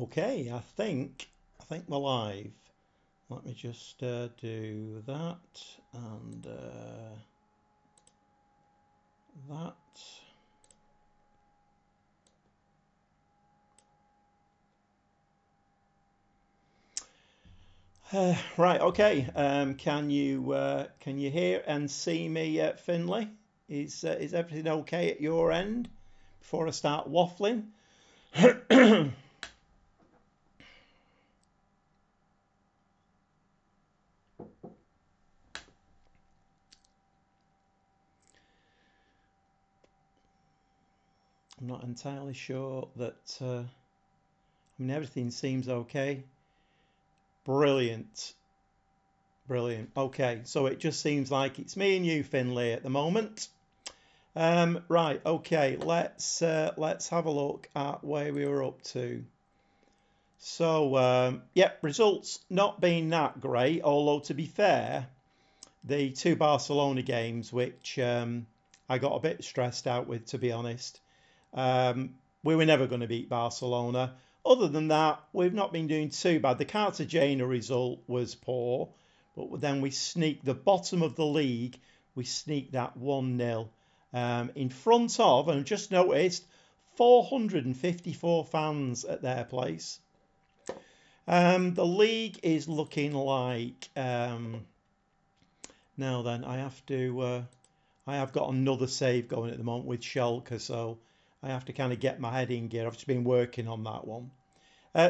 Okay, I think we're live. Let me just do that and that. Right, okay. Can you hear and see me, Finley? Is everything okay at your end before I start waffling? I'm not entirely sure that. Everything seems okay. Brilliant, brilliant. Okay, so it just seems like it's me and you, Finley, at the moment. Right, okay. Let's have a look at where we were up to. So, yeah, results not being that great. Although to be fair, the two Barcelona games, which I got a bit stressed out with, to be honest. We were never going to beat Barcelona. Other than that, we've not been doing too bad. The Cartagena result was poor, but then we sneaked the bottom of the league. We sneaked that 1-0 in front of, and just noticed, 454 fans at their place. The league is looking like now then I have got another save going at the moment with Schalke, so I have to kind of get my head in gear. I've just been working on that one.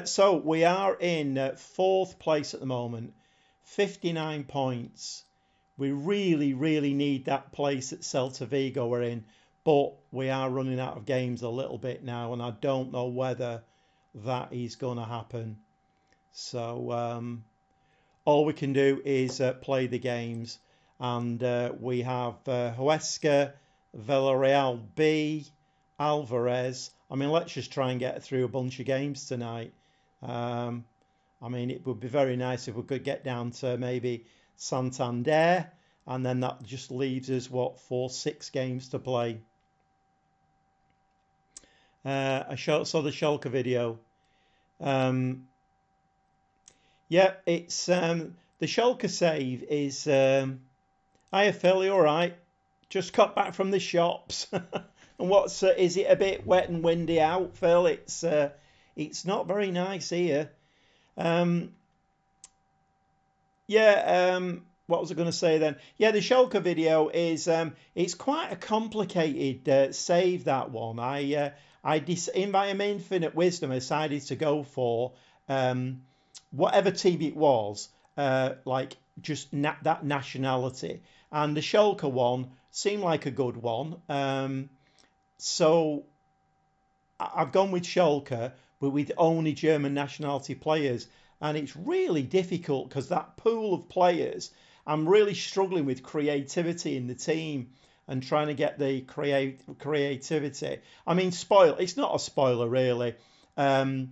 So we are in fourth place at the moment, 59 points. We really, really need that place that Celta Vigo we're in, but we are running out of games a little bit now, and I don't know whether that is going to happen. So all we can do is play the games, and we have Huesca, Villarreal B, Alvarez. Let's just try and get through a bunch of games tonight. It would be very nice if we could get down to maybe Santander, and then that just leaves us, 6 games to play. I saw the Schalke video. Yeah, it's the Schalke save is. Hiya, Phil, you all right? Just got back from the shops. And is it a bit wet and windy out, Phil? It's not very nice here. Um, yeah. What was I going to say then? Yeah, the Schalke video is it's quite a complicated save, that one. In my infinite wisdom, I decided to go for whatever team it was, like just that nationality. And the Schalke one seemed like a good one. So I've gone with Schalke, but with only German nationality players. And it's really difficult because that pool of players, I'm really struggling with creativity in the team and trying to get the creativity. It's not a spoiler really. Well,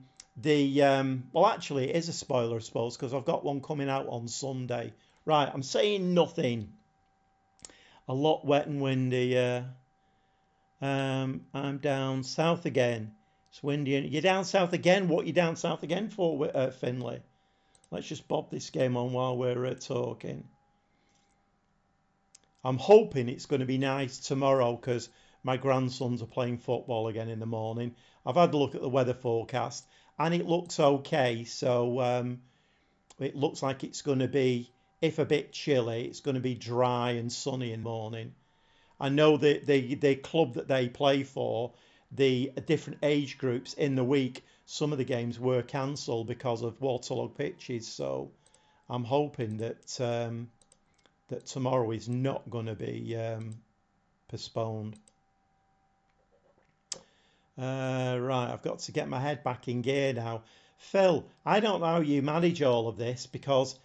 actually, it is a spoiler, I suppose, because I've got one coming out on Sunday. Right, I'm saying nothing. A lot wet and windy. I'm down south again. It's windy. You're down south again? What are you down south again for, Finley? Let's just bob this game on while we're talking. I'm hoping it's going to be nice tomorrow because my grandsons are playing football again in the morning. I've had a look at the weather forecast and it looks okay. So it looks like it's going to be, if a bit chilly, it's going to be dry and sunny in the morning. I know that the club that they play for, the different age groups in the week, some of the games were cancelled because of waterlogged pitches. So I'm hoping that that tomorrow is not going to be postponed. Right, I've got to get my head back in gear now. Phil, I don't know how you manage all of this because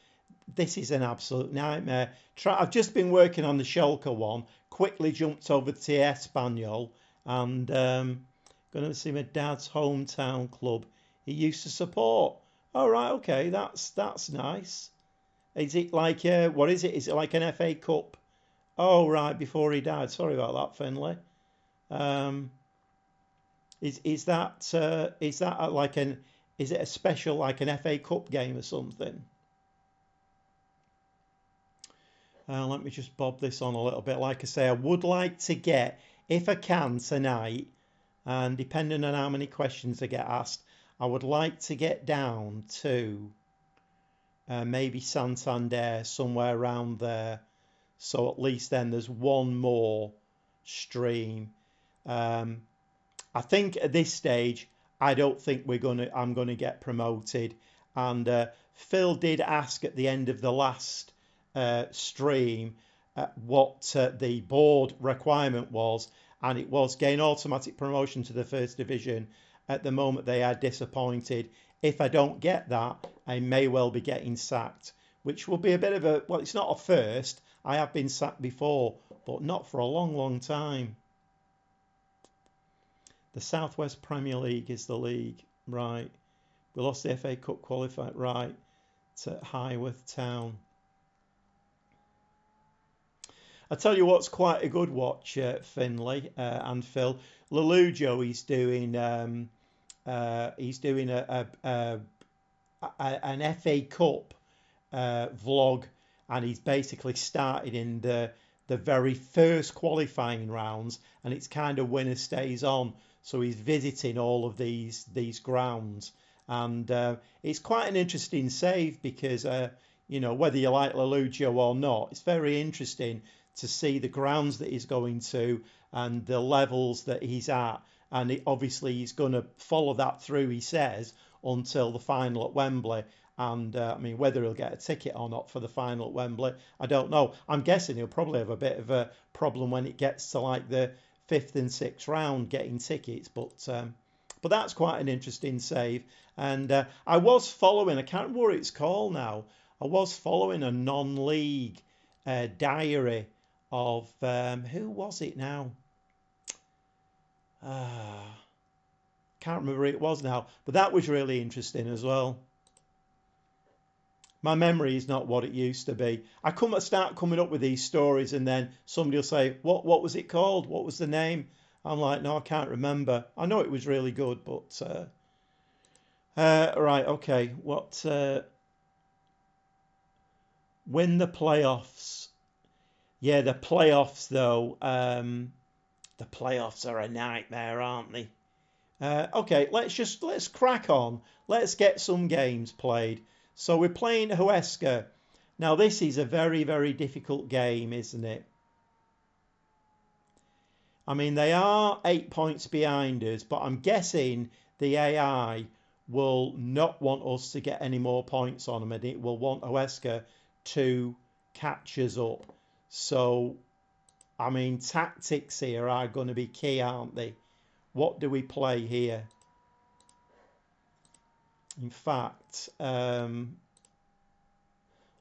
this is an absolute nightmare. I've just been working on the Schalke one, quickly jumped over to Espanyol, and going to see my dad's hometown club he used to support. All right, okay, that's nice. Is it like what is it? Is it like an FA Cup? Oh right, before he died. Sorry about that, Finley. Um, is that like an Is it a special, like an FA Cup game or something? Let me just bob this on a little bit. Like I say, I would like to get, if I can tonight, and depending on how many questions I get asked, I would like to get down to maybe Santander, somewhere around there. So at least then there's one more stream. Um, I think at this stage, I don't think I'm gonna get promoted. And Phil did ask at the end of the last stream what the board requirement was, and it was gain automatic promotion to the first division. At the moment, they are disappointed. If I don't get that, I may well be getting sacked, which will be a bit of a, well, it's not a first. I have been sacked before, but not for a long, long time. The Southwest Premier League is the league, right? We lost the FA Cup qualifier, right, to Highworth Town. I tell you what's quite a good watch, Finley and Phil. LaLiga, he's doing an FA Cup vlog, and he's basically started in the very first qualifying rounds, and it's kind of winner stays on. So he's visiting all of these grounds, and it's quite an interesting save because whether you like LaLiga or not, it's very interesting to see the grounds that he's going to and the levels that he's at. And obviously he's going to follow that through, he says, until the final at Wembley. And I mean, whether he'll get a ticket or not for the final at Wembley, I don't know. I'm guessing he'll probably have a bit of a problem when it gets to like the fifth and sixth round getting tickets. But that's quite an interesting save. And I was following, I can't remember what it's called now. I was following a non-league diary of who was it now? Can't remember who it was now, but that was really interesting as well. My memory is not what it used to be. I start coming up with these stories, and then somebody will say, "What was it called? What was the name?" I'm like, "No, I can't remember. I know it was really good, but right, okay. What win the playoffs? Yeah, the playoffs though. The playoffs are a nightmare, aren't they? Okay, let's crack on. Let's get some games played. So we're playing Huesca. Now this is a very, very difficult game, isn't it? I mean, they are 8 points behind us, but I'm guessing the AI will not want us to get any more points on them, and it will want Huesca to catch us up. So, I mean, tactics here are going to be key, aren't they? What do we play here? In fact,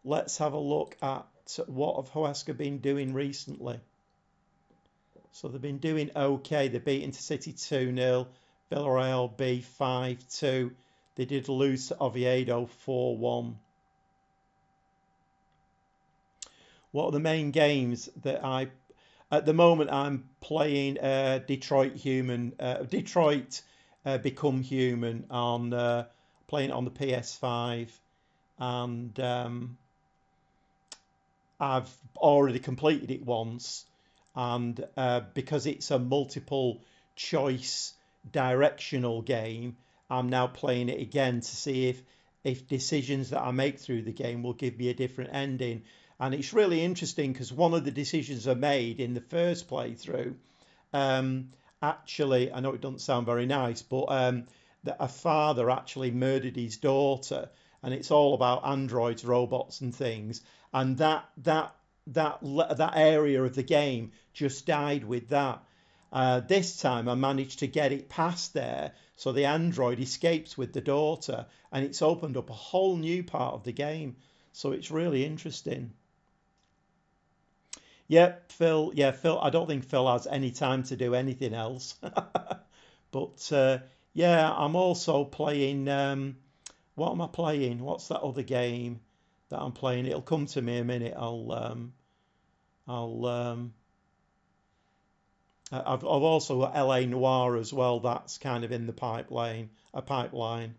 let's have a look at what have Huesca been doing recently. So they've been doing okay. They beat Intercity 2-0, Villarreal B 5-2. They did lose to Oviedo 4-1. What are the main games that at the moment I'm playing Detroit Become Human on playing it on the PS5, and I've already completed it once, and because it's a multiple choice directional game, I'm now playing it again to see if decisions that I make through the game will give me a different ending. And it's really interesting because one of the decisions I made in the first playthrough, actually, I know it doesn't sound very nice, but that a father actually murdered his daughter, and it's all about androids, robots, and things. And that area of the game just died with that. This time I managed to get it past there, so the android escapes with the daughter, and it's opened up a whole new part of the game. So it's really interesting. Yeah, Phil. Yeah, Phil. I don't think Phil has any time to do anything else. But yeah, I'm also playing. What am I playing? What's that other game that I'm playing? It'll come to me in a minute. I'll. I've also got LA Noir as well. That's kind of in the pipeline. A pipeline.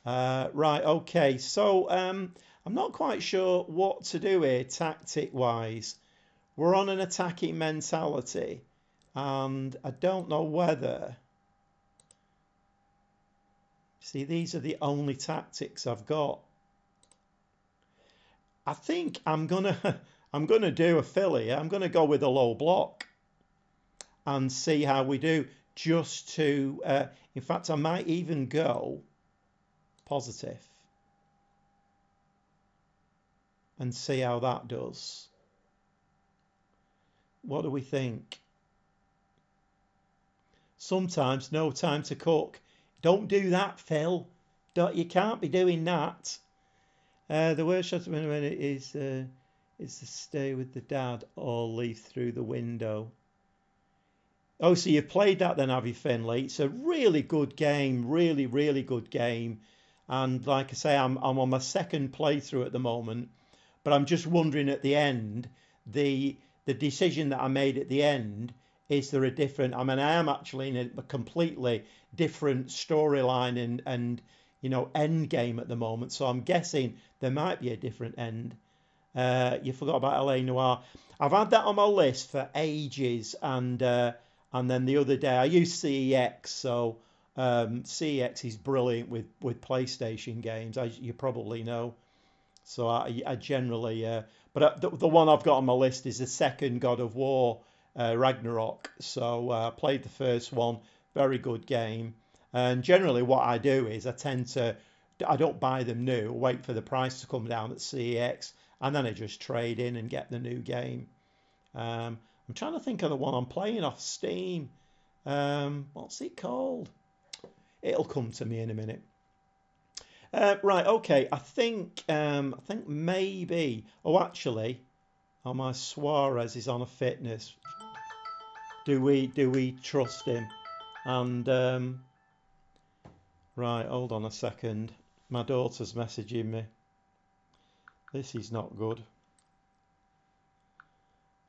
Right, okay. So I'm not quite sure what to do here tactic wise. We're on an attacking mentality, and I don't know whether. See, these are the only tactics I've got. I think I'm gonna I'm gonna do a filly. I'm gonna go with a low block and see how we do. Just to, in fact, I might even go positive and see how that does. What do we think? Sometimes no time to cook. Don't do that, Phil. You can't be doing that. The worst shot when it is to stay with the dad or leave through the window. Oh, so you've played that then, have you, Finley? It's a really good game, really, really good game. And like I say, I'm on my second playthrough at the moment. But I'm just wondering at the end, the decision that I made at the end, is there a different? I mean, I am actually in a completely different storyline and end game at the moment. So I'm guessing there might be a different end. You forgot about LA Noir. I've had that on my list for ages, and then the other day I used CEX, so CEX is brilliant with PlayStation games, as you probably know. So I generally, but the one I've got on my list is the second God of War, Ragnarok. So I played the first one, very good game. And generally, what I do is I don't buy them new, wait for the price to come down at CEX, and then I just trade in and get the new game. I'm trying to think of the one I'm playing off Steam. What's it called? It'll come to me in a minute. Right, okay. I think maybe. Oh, actually, oh my Suarez is on a fitness. Do we trust him? And right, hold on a second. My daughter's messaging me. This is not good.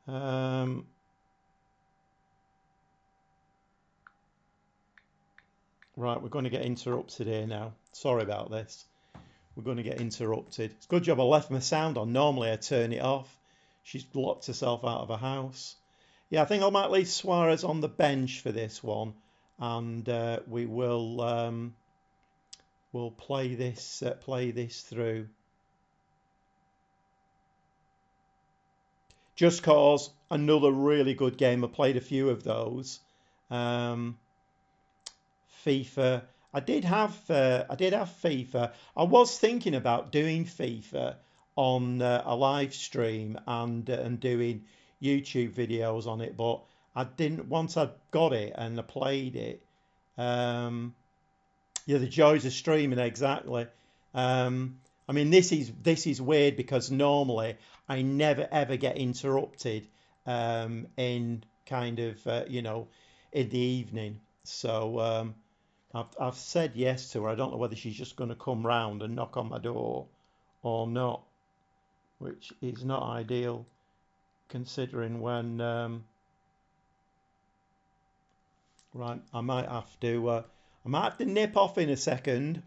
Um, right, we're going to get interrupted here now. Sorry about this. We're going to get interrupted. It's a good job I left my sound on. Normally I turn it off. She's locked herself out of her house. Yeah, I think I might leave Suarez on the bench for this one, and we will we'll play this through. Just Cause, another really good game. I played a few of those. Um, FIFA. I did have FIFA. I was thinking about doing FIFA on a live stream and doing YouTube videos on it, but I didn't. Once I got it and I played it, um, yeah, the joys of streaming exactly. I mean, this is weird because normally I never ever get interrupted in kind of in the evening. So I've said yes to her. I don't know whether she's just going to come round and knock on my door or not, which is not ideal considering when. Right, I might have to nip off in a second.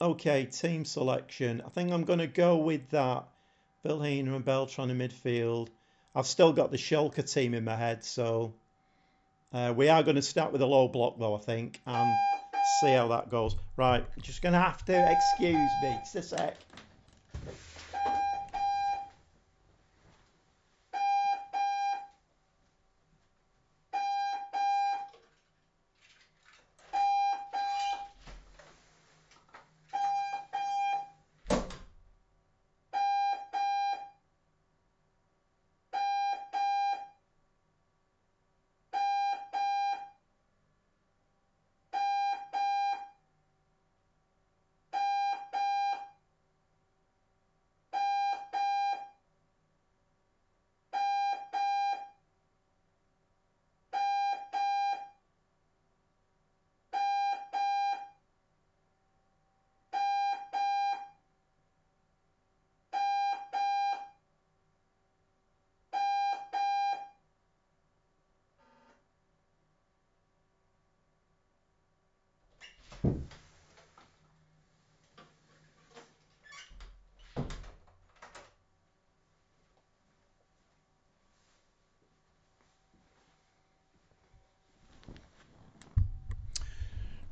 Okay, team selection. I think I'm going to go with that. Vilhena and Beltran in midfield. I've still got the Schalke team in my head, so we are going to start with a low block though, I think, and see how that goes. Right, just going to have to excuse me. Just a sec.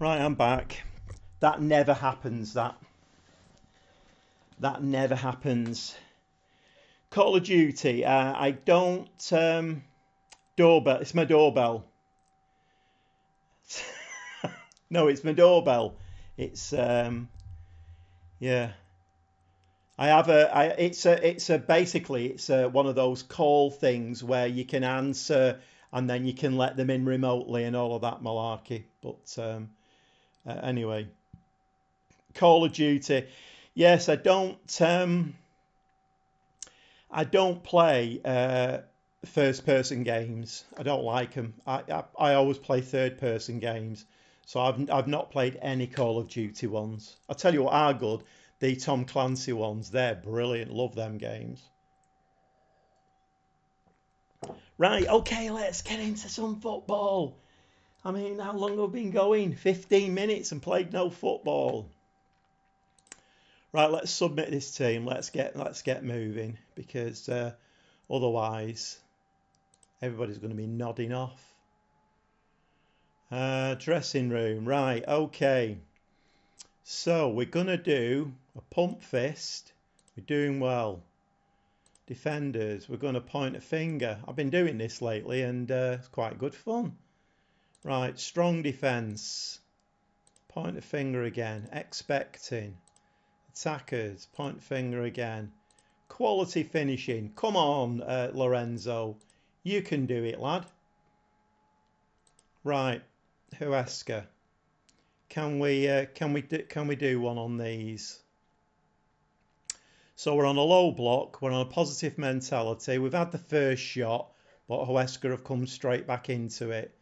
Right, I'm back. That never happens, that never happens. Call of Duty, I don't, doorbell, it's my doorbell. No, it's my doorbell. It's, yeah. I have it's a basically it's one of those call things where you can answer and then you can let them in remotely and all of that malarkey. But anyway, Call of Duty. Yes, I don't play first person games. I don't like them. I always play third person games. So I've not played any Call of Duty ones. I'll tell you what are good. The Tom Clancy ones, they're brilliant. Love them games. Right, okay, let's get into some football. I mean, how long have we been going? 15 minutes and played no football. Right, let's submit this team. Let's get moving because otherwise everybody's going to be nodding off. Dressing room. Right, okay. So we're going to do a pump fist. We're doing well. Defenders. We're going to point a finger. I've been doing this lately and it's quite good fun. Right, strong defence. Point a finger again. Expecting. Attackers. Point finger again. Quality finishing. Come on, Lorenzo. You can do it, lad. Right, Huesca. Can we do one on these? So we're on a low block. We're on a positive mentality. We've had the first shot, but Huesca have come straight back into it.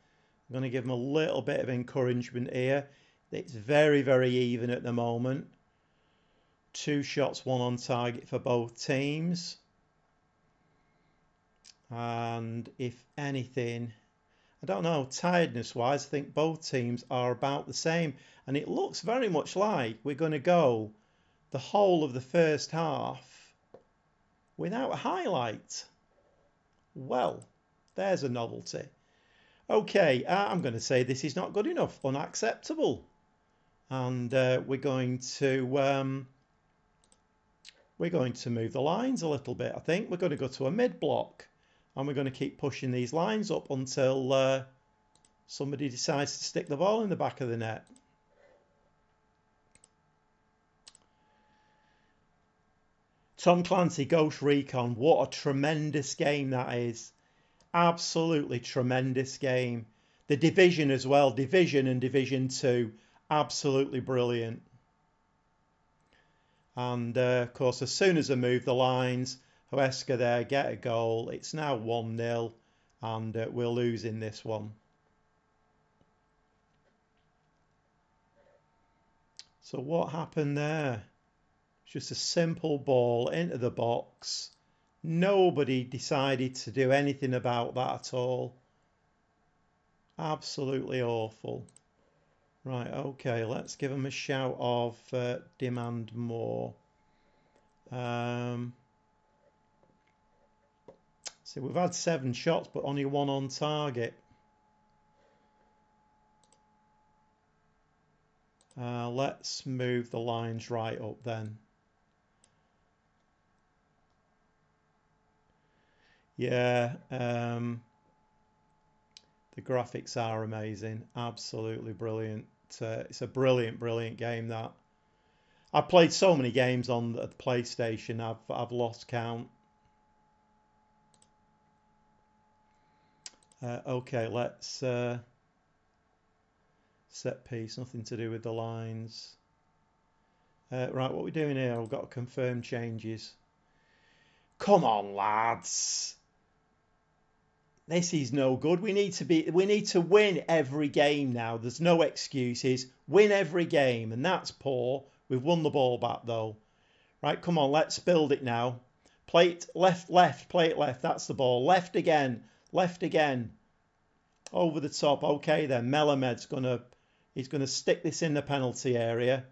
I'm going to give them a little bit of encouragement here. It's very, very even at the moment. 2 shots, 1 on target for both teams. And if anything, I don't know, tiredness-wise, I think both teams are about the same. And it looks very much like we're going to go the whole of the first half without a highlight. Well, there's a novelty. Okay, I'm going to say this is not good enough, unacceptable. And we're going to move the lines a little bit. I think we're going to go to a mid block. And we're going to keep pushing these lines up until somebody decides to stick the ball in the back of the net. Tom Clancy, Ghost Recon. What a tremendous game that is. Absolutely tremendous game. The Division as well. Division and Division 2. Absolutely brilliant. And, of course, as soon as I move the lines, Huesca there, get a goal. It's now 1-0 and we're losing this one. So what happened there? It's just a simple ball into the box. Nobody decided to do anything about that at all. Absolutely awful. Right, okay, let's give them a shout of demand more. So we've had 7 shots, but only 1 on target. Let's move the lines right up then. Yeah, the graphics are amazing. Absolutely brilliant. It's a brilliant, brilliant game that. I've played so many games on the PlayStation, I've lost count. Okay, let's set piece, nothing to do with the lines. Right, what are we doing here? We've got to confirm changes. Come on, lads. This is no good. We need to win every game now. There's no excuses. Win every game, and that's poor. We've won the ball back though. Right, come on, let's build it now. Play it left, left, play it left. That's the ball. Left again, left again. Over the top. Okay then, Melamed's he's gonna stick this in the penalty area.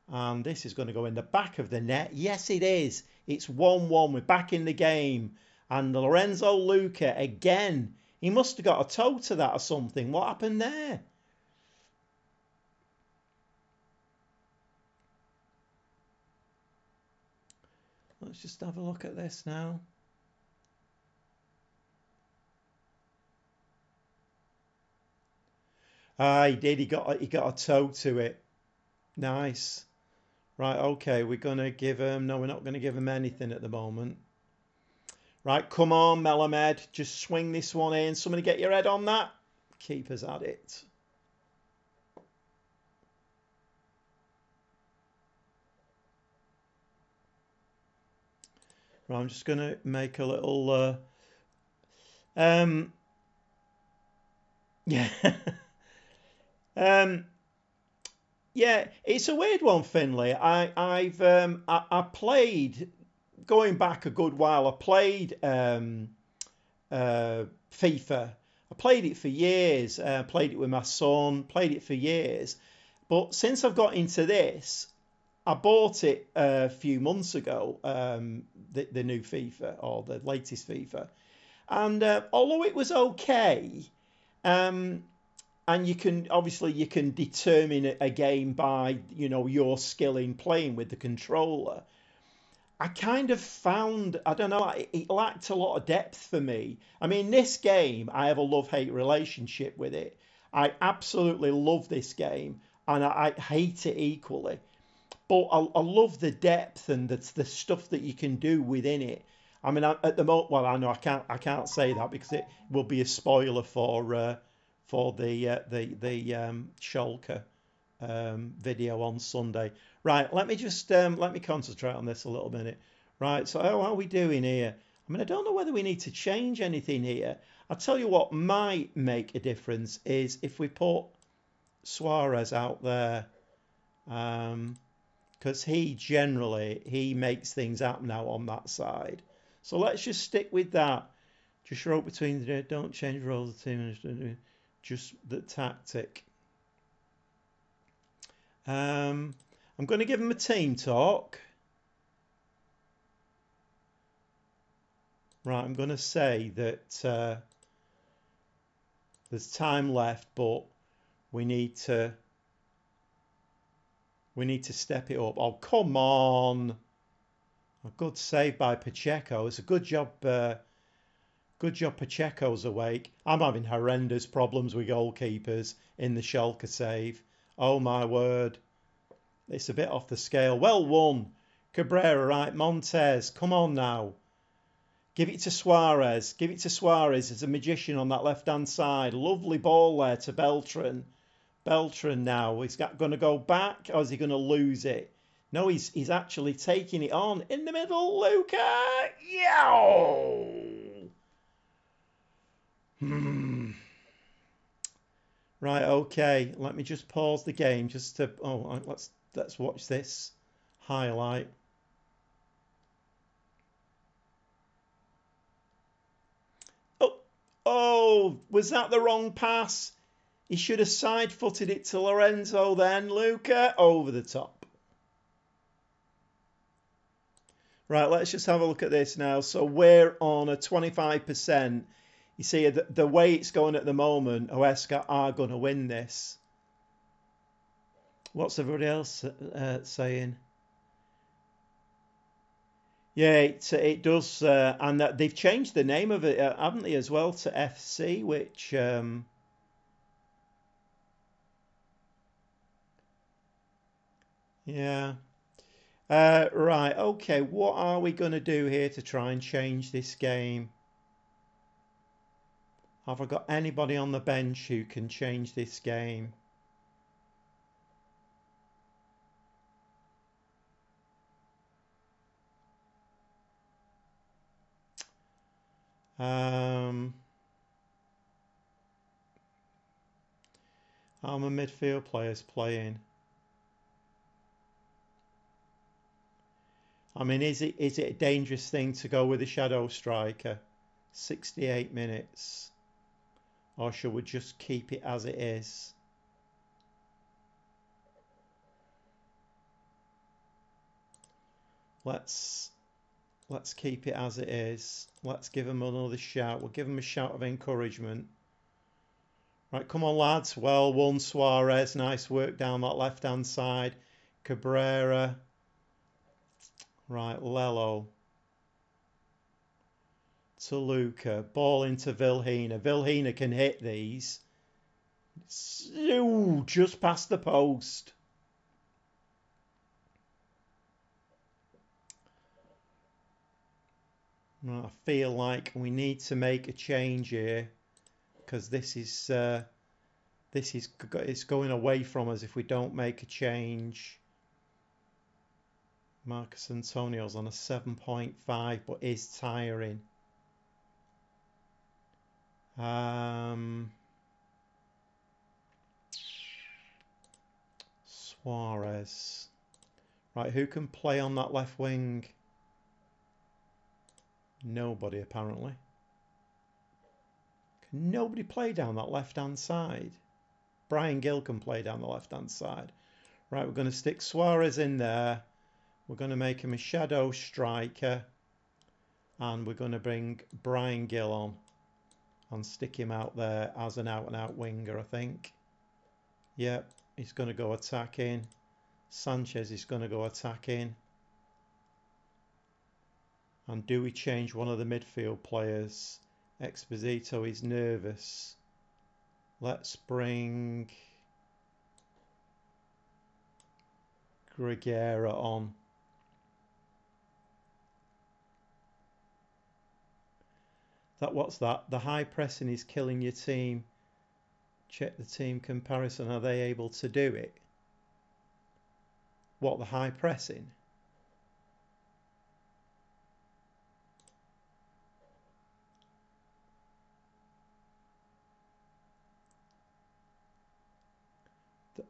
And this is going to go in the back of the net. Yes, it is. It's 1-1. We're back in the game. And Lorenzo Luca again. He must have got a toe to that or something. What happened there? let's just have a look at this now. Ah, he did. He got a toe to it. Nice. Right, okay, we're gonna give him. No, we're not gonna give him anything at the moment. Right, come on, Melamed. Just swing this one in. Somebody get your head on that. Keeper's at it. Right, I'm just gonna make a little. Yeah. um. Yeah, it's a weird one, Finley. I played going back a good while. I played FIFA. I played it for years. Played it with my son. Played it for years. But since I've got into this, I bought it a few months ago. The new FIFA or the latest FIFA, and although it was okay, um, and you can determine a game by your skill in playing with the controller. I kind of found, I don't know, it lacked a lot of depth for me. I mean, this game, I have a love-hate relationship with it. I absolutely love this game, and I hate it equally. But I love the depth and the stuff that you can do within it. I mean, at the moment, well, I know I can't say that because it will be a spoiler for the Schalke video on Sunday. Right, let me concentrate on this a little minute. Right, so how are we doing here? I mean, I don't know whether we need to change anything here. I'll tell you what might make a difference is if we put Suarez out there, because he makes things happen now on that side. So let's just stick with that. Just rope between the don't change roles of the team, just the tactic. I'm going to give him a team talk. Right, I'm going to say that there's time left, but we need to step it up. Oh, come on! A good save by Pacheco. It's a good job. Good job Pacheco's awake. I'm having horrendous problems with goalkeepers in the Schalke save. Oh my word. It's a bit off the scale. Well won. Cabrera, right. Montez, come on now. Give it to Suarez. Give it to Suarez. There's a magician on that left-hand side. Lovely ball there to Beltran. Beltran now. He's going to go back or is he going to lose it? No, he's actually taking it on. In the middle, Luca. Yow! Right, okay. Let me just pause the game just to. Oh, let's watch this highlight. Oh, was that the wrong pass? He should have side-footed it to Lorenzo then. Luca over the top. Right, let's just have a look at this now. So we're on a 25%. You see, the way it's going at the moment, Huesca are going to win this. What's everybody else saying? Yeah, it does. And they've changed the name of it, haven't they, as well, to FC, which... yeah. Right, okay. What are we going to do here to try and change this game? Have I got anybody on the bench who can change this game? How my midfield players playing? I mean, is it a dangerous thing to go with a shadow striker? 68 minutes. Or should we just keep it as it is? Let's keep it as it is. Let's give them another shout. We'll give them a shout of encouragement. Right, come on, lads. Well won, Suarez. Nice work down that left-hand side. Cabrera. Right, Lello. to Luca. Ball into Vilhena. Vilhena can hit these. Ooh, just past the post. I feel like we need to make a change here because it's going away from us if we don't make a change. Marcus Antonio's on a 7.5 but is tiring. Suarez. Right, who can play on that left wing? Nobody, apparently. Can nobody play down that left-hand side? Brian Gill can play down the left-hand side. Right, we're going to stick Suarez in there. We're going to make him a shadow striker. And we're going to bring Brian Gill on and stick him out there as an out-and-out winger, I think. Yep, he's going to go attacking. Sanchez is going to go attacking. And do we change one of the midfield players? Exposito is nervous. Let's bring Gregera on. What's that? The high pressing is killing your team. Check the team comparison. Are they able to do it? What, the high pressing?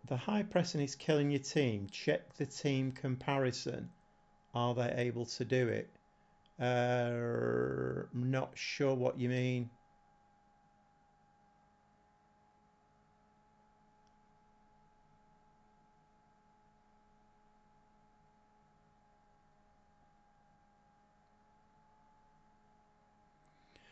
The high pressing is killing your team. Check the team comparison. Are they able to do it? Not sure what you mean.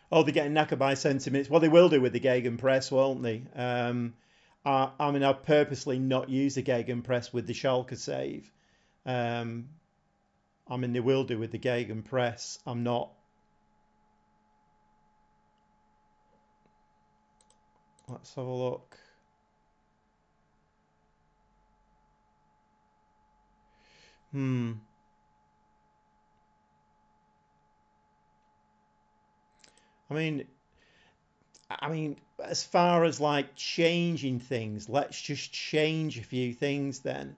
Oh, they're getting knackered by sentiments. Well, they will do with the Gegenpress, won't they? I mean, I've purposely not used the Gegenpress with the Schalke save. I mean, they will do with the Gegenpress. I'm not. Let's have a look. I mean, as far as like changing things, let's just change a few things then.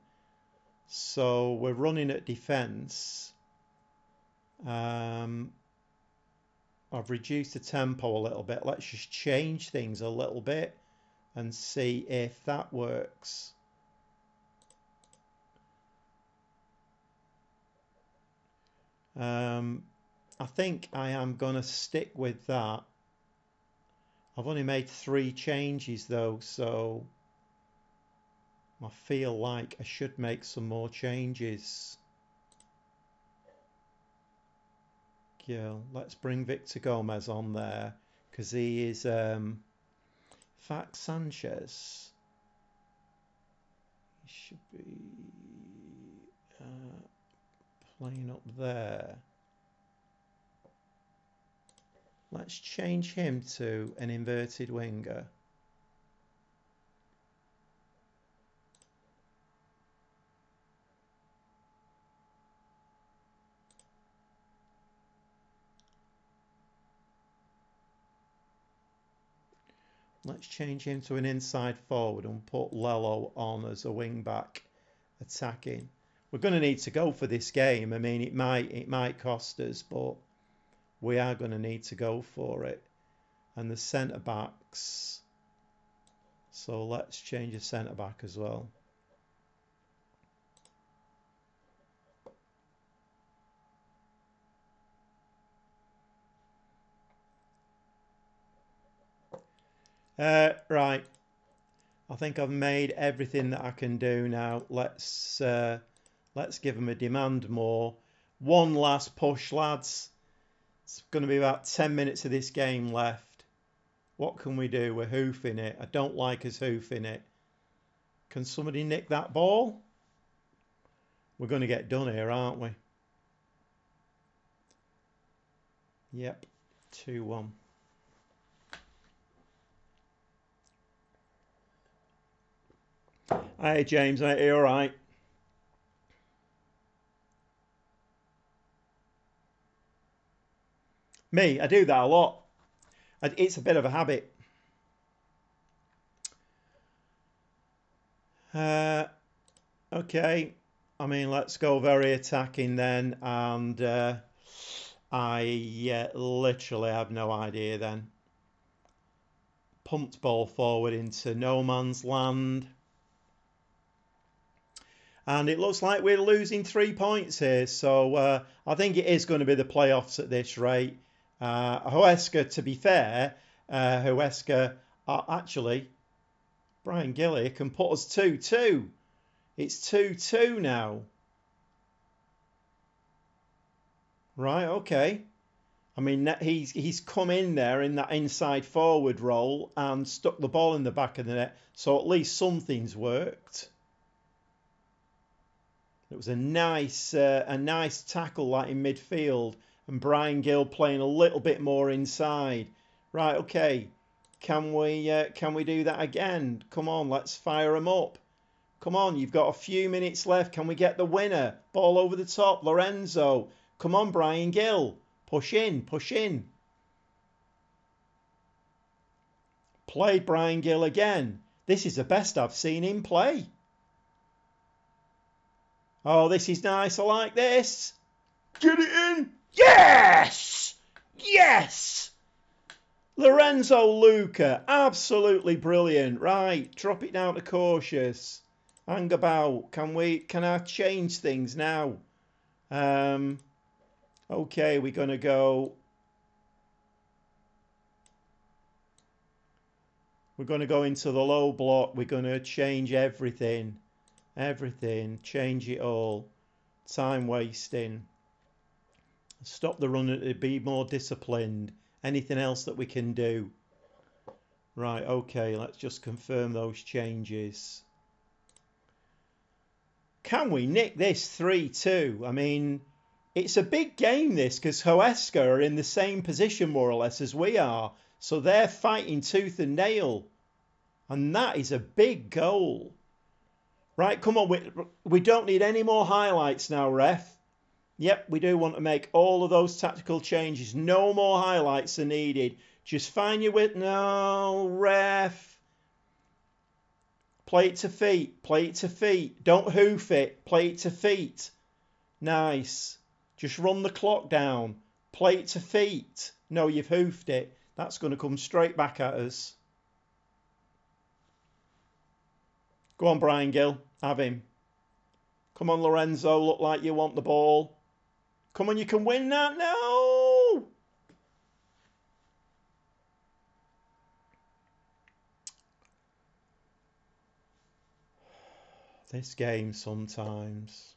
So we're running at defence. I've reduced the tempo a little bit. Let's just change things a little bit and see if that works. I think I am going to stick with that. I've only made 3 changes though, so I feel like I should make some more changes. Yeah, let's bring Victor Gomez on there because he is Fact Sanchez. He should be playing up there. Let's change him to an inverted winger. Let's change him to an inside forward and put Lello on as a wing back attacking. We're going to need to go for this game. I mean, it might cost us, but we are going to need to go for it. And the centre backs. So let's change the centre back as well. Right. I think I've made everything that I can do now. Let's give them a demand more. One last push, lads. It's going to be about 10 minutes of this game left. What can we do? We're hoofing it. I don't like us hoofing it. Can somebody nick that ball? We're going to get done here, aren't we? Yep. 2-1. Hey James, are you alright? Me, I do that a lot. It's a bit of a habit. Okay, I mean, let's go very attacking then. And I literally have no idea then. Pumped ball forward into no man's land. And it looks like we're losing 3 points here. So I think it is going to be the playoffs at this rate. Huesca, to be fair, Huesca are actually, Brian Gilly can put us 2-2. It's 2-2 now. Right, okay. I mean, he's come in there in that inside forward role and stuck the ball in the back of the net. So at least something's worked. It was a nice tackle like in midfield, and Brian Gill playing a little bit more inside. Right, okay. Can we do that again? Come on, let's fire him up. Come on, you've got a few minutes left. Can we get the winner? Ball over the top, Lorenzo. Come on, Brian Gill. Push in, push in. Played Brian Gill again. This is the best I've seen him play. Oh, this is nice. I like this. Get it in. Yes! Yes! Lorenzo Luca. Absolutely brilliant. Right, drop it down to cautious. Hang about. Can I change things now? Okay, we're going to go. We're going to go into the low block. We're going to change everything. Everything. Change it all. Time wasting. Stop the run. Be more disciplined. Anything else that we can do? Right, okay. Let's just confirm those changes. Can we nick this 3-2? I mean, it's a big game this, because Huesca are in the same position more or less as we are. So they're fighting tooth and nail. And that is a big goal. Right, come on. We don't need any more highlights now, ref. Yep, we do want to make all of those tactical changes. No more highlights are needed. Just find your width. No, ref. Play it to feet. Play it to feet. Don't hoof it. Play it to feet. Nice. Just run the clock down. Play it to feet. No, you've hoofed it. That's going to come straight back at us. Go on, Brian Gill. Have him. Come on, Lorenzo. Look like you want the ball. Come on, you can win that. No! This game sometimes.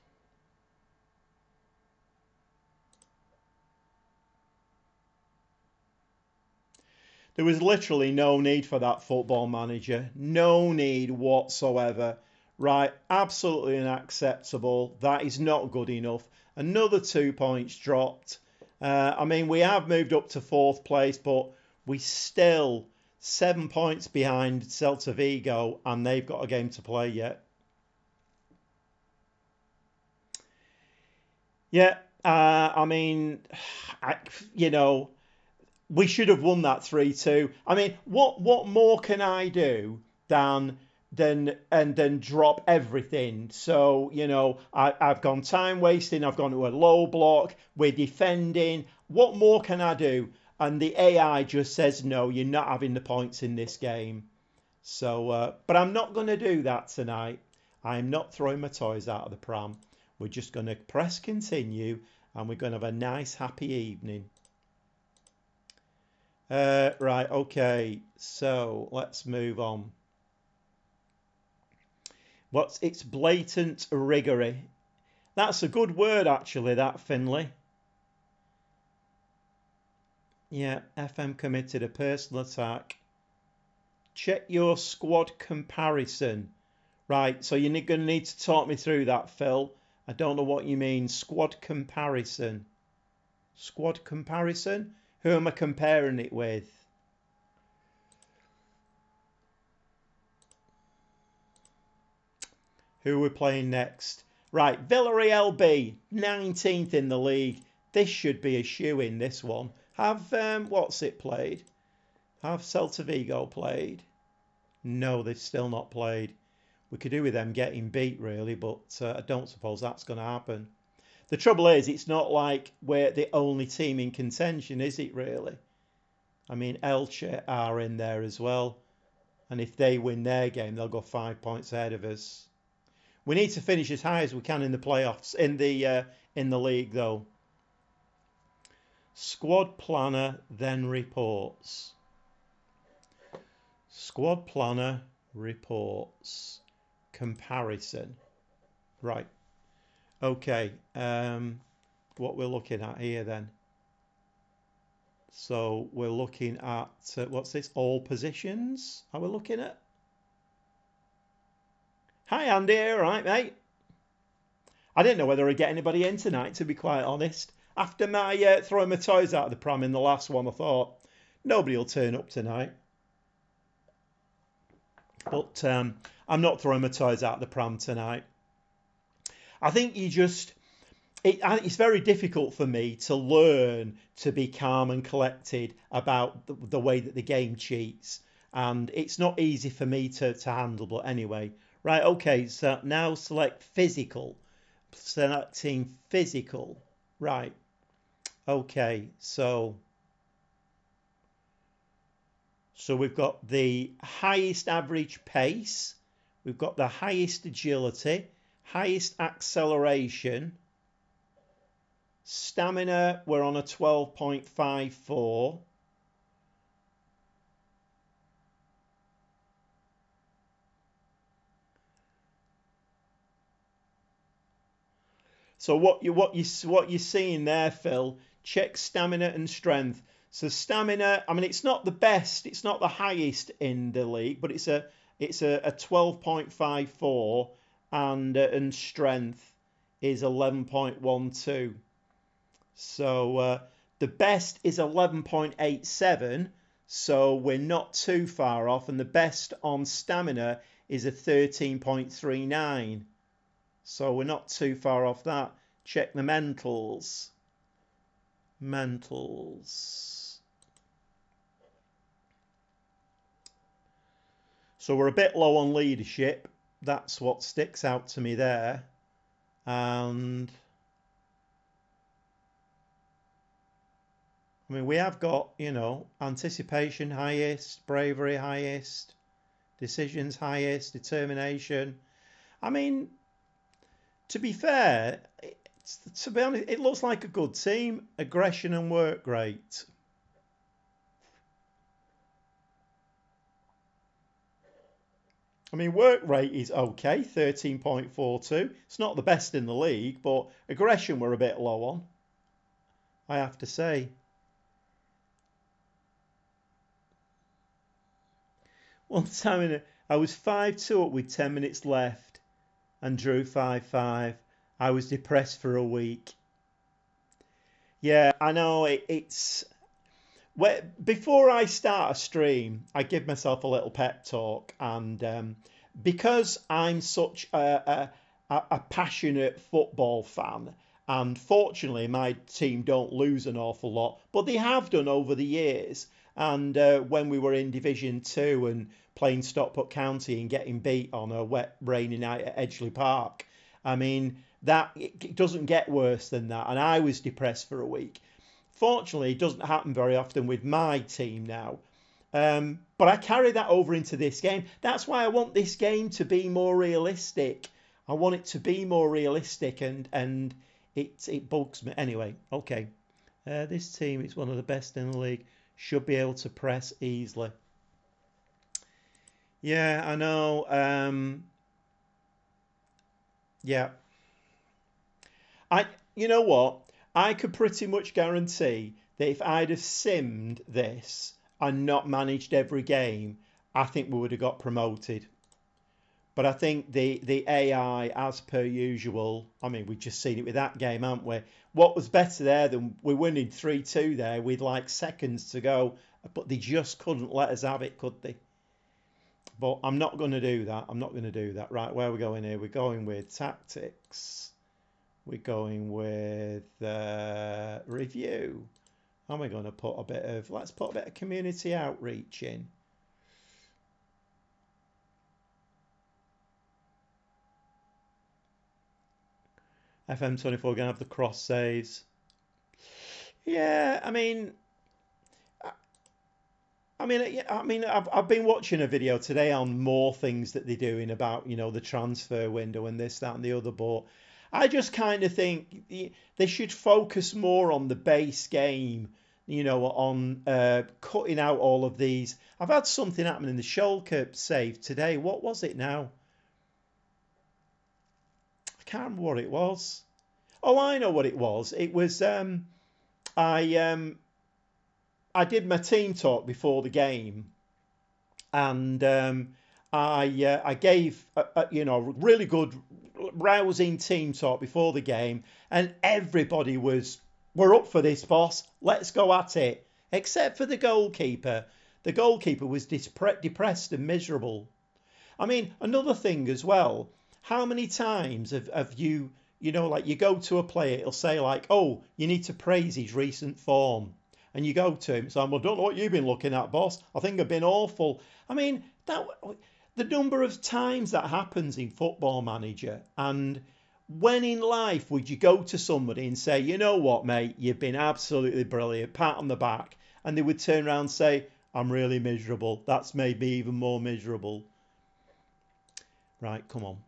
There was literally no need for that football manager. No need whatsoever. Right, absolutely unacceptable. That is not good enough. Another 2 points dropped. I mean, we have moved up to 4th place, but we still 7 points behind Celta Vigo, and they've got a game to play yet. Yeah, I mean, we should have won that 3-2. I mean, what more can I do than drop everything? So, I've gone time wasting, I've gone to a low block, we're defending. What more can I do? And the AI just says, no, you're not having the points in this game. So, but I'm not going to do that tonight. I'm not throwing my toys out of the pram. We're just going to press continue, and we're going to have a nice, happy evening. Right, okay, so let's move on. It's blatant riggery. That's a good word, actually, that, Finley. Yeah, FM committed a personal attack. Check your squad comparison. Right, so you're going to need to talk me through that, Phil. I don't know what you mean. Squad comparison. Squad comparison? Who am I comparing it with? Who are we playing next? Right, Villarreal B, 19th in the league. This should be a shoe-in, this one. Have, what's it played? Have Celta Vigo played? No, they've still not played. We could do with them getting beat, really, but I don't suppose that's going to happen. The trouble is, it's not like we're the only team in contention, is it, really? I mean, Elche are in there as well. And if they win their game, they'll go 5 points ahead of us. We need to finish as high as we can in the playoffs, in the league, though. Squad planner then reports. Squad planner reports. Comparison. Right. Okay. What we're looking at here then. So we're looking at, what's this? All positions? Are we looking at? Hi, Andy. All right, mate. I didn't know whether I'd get anybody in tonight, to be quite honest. After my throwing my toys out of the pram in the last one, I thought, nobody will turn up tonight. But I'm not throwing my toys out of the pram tonight. I think it's very difficult for me to learn to be calm and collected about the way that the game cheats. And it's not easy for me to handle, but anyway. Right, okay, so now select physical. Selecting physical. Right. Okay, so we've got the highest average pace, we've got the highest agility, highest acceleration, stamina, we're on a 12.54. So what you're seeing there, Phil, check stamina and strength. So stamina, I mean, it's not the best, it's not the highest in the league, but it's a 12.54, and strength is 11.12. So the best is 11.87, so we're not too far off, and the best on stamina is a 13.39. So we're not too far off that. Check the mentals. Mentals. So we're a bit low on leadership. That's what sticks out to me there. And I mean, we have got, anticipation highest, bravery highest, decisions highest, determination. I mean, to be fair, to be honest, it looks like a good team. Aggression and work rate. I mean, work rate is okay, 13.42. It's not the best in the league, but aggression we're a bit low on, I have to say. One time I was 5-2 up with 10 minutes left and drew 5-5. I was depressed for a week. Yeah, I know it's... Before I start a stream, I give myself a little pep talk, and because I'm such a passionate football fan, and fortunately my team don't lose an awful lot, but they have done over the years. And when we were in Division 2 and playing Stockport County and getting beat on a wet, rainy night at Edgeley Park, I mean, it doesn't get worse than that. And I was depressed for a week. Fortunately, it doesn't happen very often with my team now. But I carry that over into this game. That's why I want this game to be more realistic. I want it to be more realistic, and it bugs me. Anyway, okay. This team is one of the best in the league. Should be able to press easily. Yeah, I know. Yeah. You know what? I could pretty much guarantee that if I'd have simmed this and not managed every game, I think we would have got promoted. But I think the AI, as per usual, I mean, we've just seen it with that game, haven't we? What was better there than we're winning 3-2 there with like seconds to go, but they just couldn't let us have it, could they? But I'm not going to do that. I'm not going to do that. Right, where are we going here? We're going with tactics. We're going with review. And we're going to put a bit of, let's put a bit of community outreach in. FM24 going to have the cross saves. Yeah, I mean, I've been watching a video today on more things that they're doing about, you know, the transfer window and this, that, and the other. But I just kind of think they should focus more on the base game, you know, on cutting out all of these. I've had something happen in the Schalke save today. What was it now? I can't remember what it was. Oh, I know what it was. It was I did my team talk before the game, and I gave you know, really good rousing team talk before the game, and everybody was, we're up for this, boss. Let's go at it. Except for the goalkeeper. The goalkeeper was depressed and miserable. I mean, another thing as well. How many times have you, you know, like you go to a player, it'll say like, oh, you need to praise his recent form. And you go to him, saying, well, I don't know what you've been looking at, boss. I think I've been awful. I mean, the number of times that happens in Football Manager, and when in life would you go to somebody and say, you know what, mate, you've been absolutely brilliant, pat on the back, and they would turn around and say, I'm really miserable. That's made me even more miserable. Right, come on.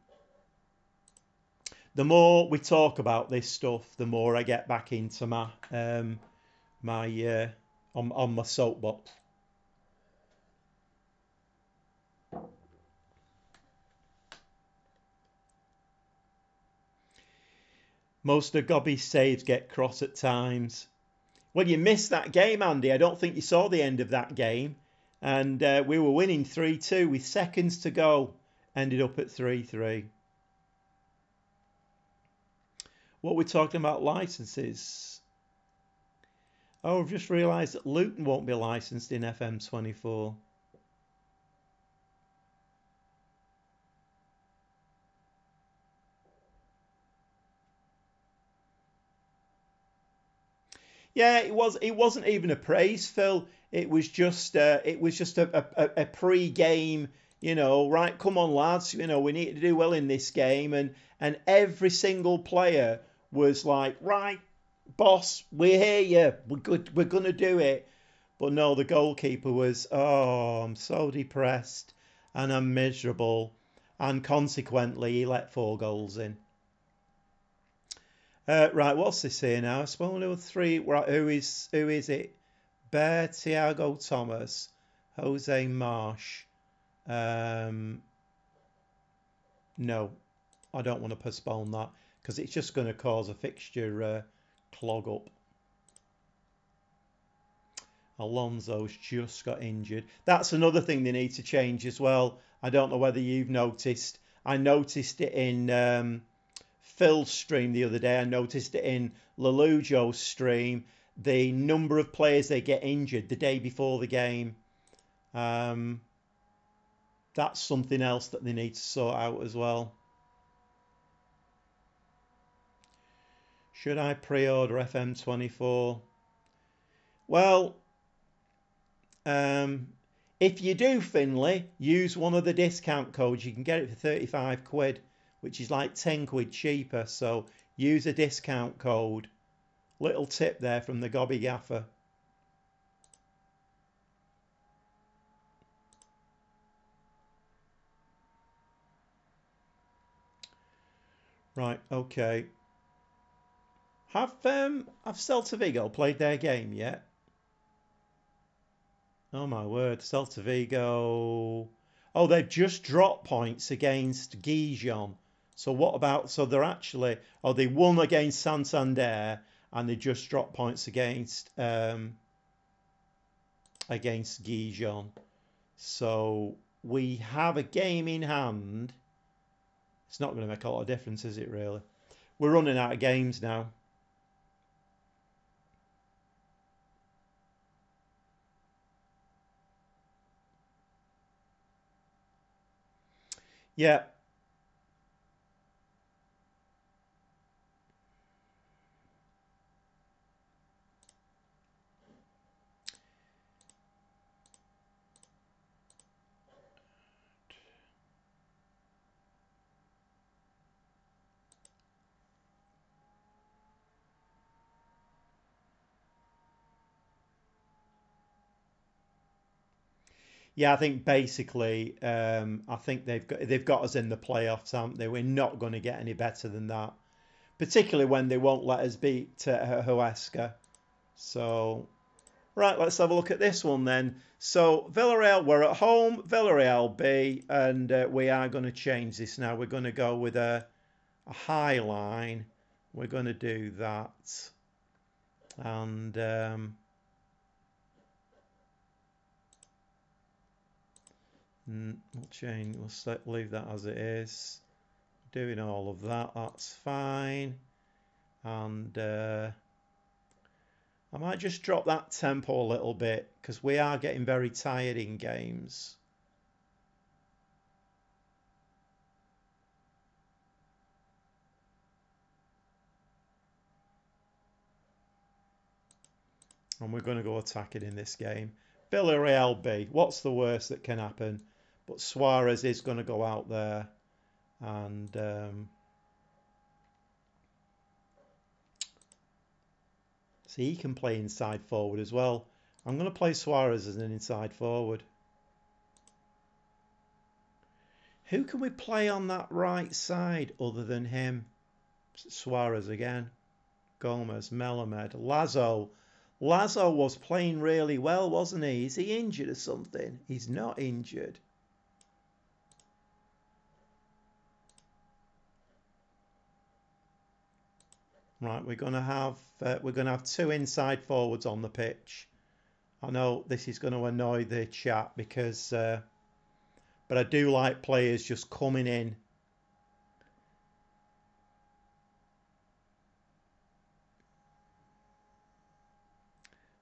The more we talk about this stuff, the more I get back into my on my soapbox. Most of Gobby's saves get cross at times. Well, you missed that game, Andy. I don't think you saw the end of that game. And we were winning 3-2 with seconds to go. Ended up at 3-3. What we're talking about licenses. Oh, I've just realised that Luton won't be licensed in FM24. Yeah, it was. It wasn't even a praise, Phil. It was just. A pre-game. You know, right? Come on, lads. You know, we need to do well in this game, and every single player was like, right, boss, we hear you. We're good. We're gonna do it. But no, the goalkeeper was. Oh, I'm so depressed, and I'm miserable, and consequently, he let 4 goals in. Right, what's this here now? Espanyol 3. Right, who is it? Bear, Thiago Thomas, Jose Marsh. No, I don't want to postpone that because it's just going to cause a fixture clog up. Alonso's just got injured. That's another thing they need to change as well. I don't know whether you've noticed. I noticed it in Phil's stream the other day. I noticed it in LaLiga's stream. The number of players they get injured the day before the game. That's something else that they need to sort out as well. Should I pre-order FM24? Well, if you do, Finley, use one of the discount codes. You can get it for 35 quid, which is like 10 quid cheaper. So use a discount code. Little tip there from the Gobby Gaffer. Right, okay. Have Celta Vigo played their game yet? Oh my word, Celta Vigo. Oh, they've just dropped points against Gijon. So what about, so they're actually, oh, they won against Santander and they just dropped points against Gijon. So we have a game in hand It's not going to make a lot of difference, is it, really? We're running out of games now. Yeah. Yeah, I think basically, I think they've got us in the playoffs, haven't they? We're not going to get any better than that, particularly when they won't let us beat Huesca. So, right, let's have a look at this one then. So, Villarreal, we're at home, Villarreal B, and we are going to change this now. We're going to go with a high line. We're going to do that, and we'll change. We'll leave that as it is. Doing all of that, that's fine. And I might just drop that tempo a little bit because we are getting very tired in games. And we're going to go attacking in this game. Villarreal B. What's the worst that can happen? But Suarez is going to go out there. And see, he can play inside forward as well. I'm going to play Suarez as an inside forward. Who can we play on that right side other than him? Suarez again. Gomez, Melamed, Lazo. Lazo was playing really well, wasn't he? Is he injured or something? He's not injured. Right, we're gonna have two inside forwards on the pitch. I know this is going to annoy the chat because, but I do like players just coming in.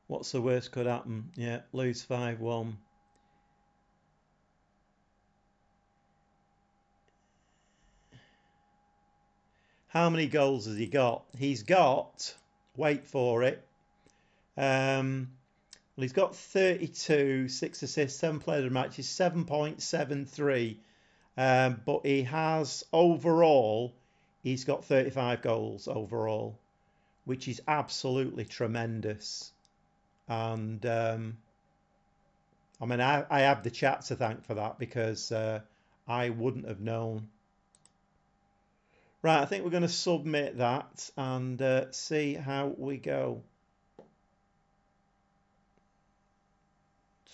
What's the worst could happen? Yeah, lose 5-1. How many goals has he got? He's got, wait for it, well, he's got 32, 6 assists, 7 players of matches, 7.73. But he has overall, he's got 35 goals overall, which is absolutely tremendous. And I mean, I have the chat to thank for that because I wouldn't have known. Right, I think we're going to submit that and see how we go.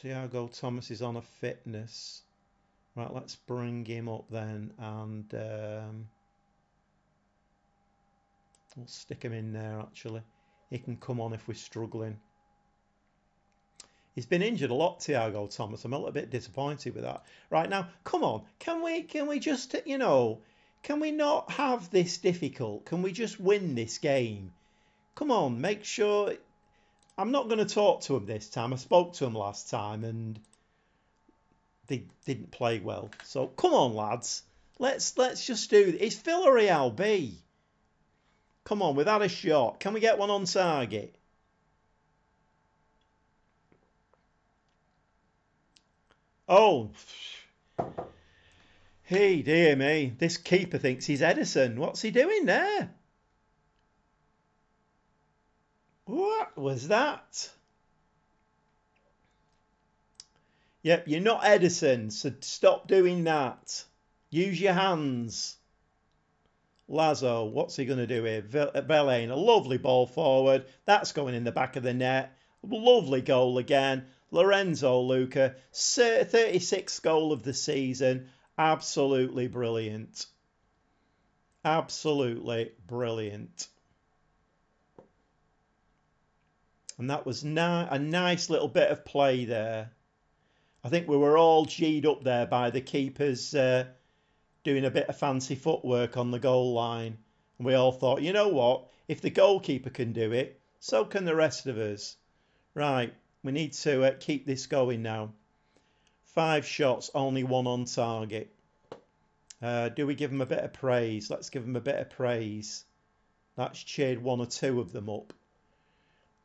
Thiago Thomas is on a fitness. Right, let's bring him up then and we'll stick him in there actually. He can come on if we're struggling. He's been injured a lot, Thiago Thomas. I'm a little bit disappointed with that. Right now, come on, can we just, can we not have this difficult? Can we just win this game? Come on, make sure. I'm not going to talk to him this time. I spoke to him last time and they didn't play well. So come on, lads. Let's just do this. It's Villarreal B. Come on, we've had a shot. Can we get one on target? Oh, hey, dear me. This keeper thinks he's Edison. What's he doing there? What was that? Yep, you're not Edison, so stop doing that. Use your hands. Lazo, what's he going to do here? Belaine, a lovely ball forward. That's going in the back of the net. Lovely goal again. Lorenzo Luca, 36th goal of the season. Absolutely brilliant. Absolutely brilliant. And that was a nice little bit of play there. I think we were all G'd up there by the keeper's doing a bit of fancy footwork on the goal line. And we all thought, you know what? If the goalkeeper can do it, so can the rest of us. Right, we need to keep this going now. 5 shots, only 1 on target. Do we give them a bit of praise? Let's give them a bit of praise. That's cheered 1 or 2 of them up.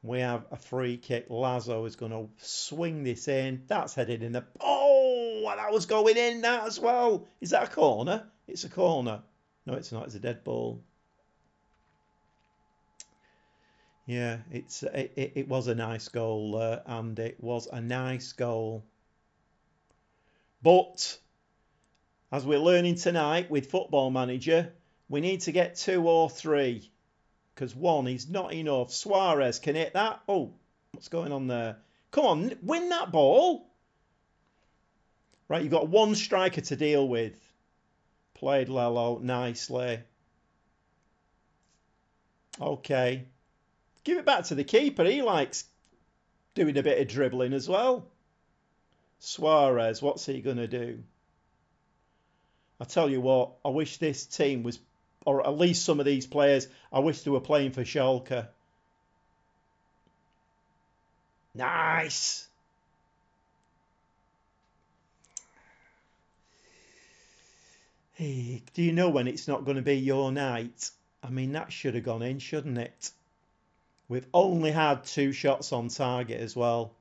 We have a free kick. Lazo is going to swing this in. That's headed in the... Oh, that was going in, that as well. Is that a corner? It's a corner. No, it's not. It's a dead ball. Yeah, it was a nice goal, and it was a nice goal. But, as we're learning tonight with Football Manager, we need to get 2 or 3. Because 1 is not enough. Suarez can hit that. Oh, what's going on there? Come on, win that ball. Right, you've got 1 striker to deal with. Played Lello nicely. Okay. Give it back to the keeper. He likes doing a bit of dribbling as well. Suarez, what's he going to do? I tell you what, I wish this team was, or at least some of these players, I wish they were playing for Schalke. Nice. Hey, do you know when it's not going to be your night? I mean, that should have gone in, shouldn't it? We've only had 2 shots on target as well.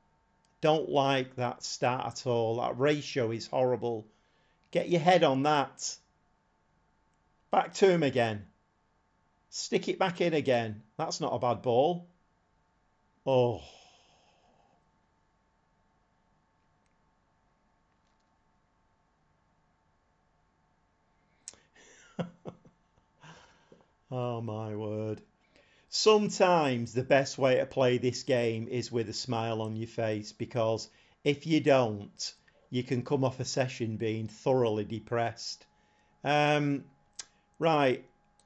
Don't like that stat at all. That ratio is horrible. Get your head on that. Back to him again. Stick it back in again. That's not a bad ball. Oh. Oh my word. Sometimes the best way to play this game is with a smile on your face, because if you don't, you can come off a session being thoroughly depressed. Right.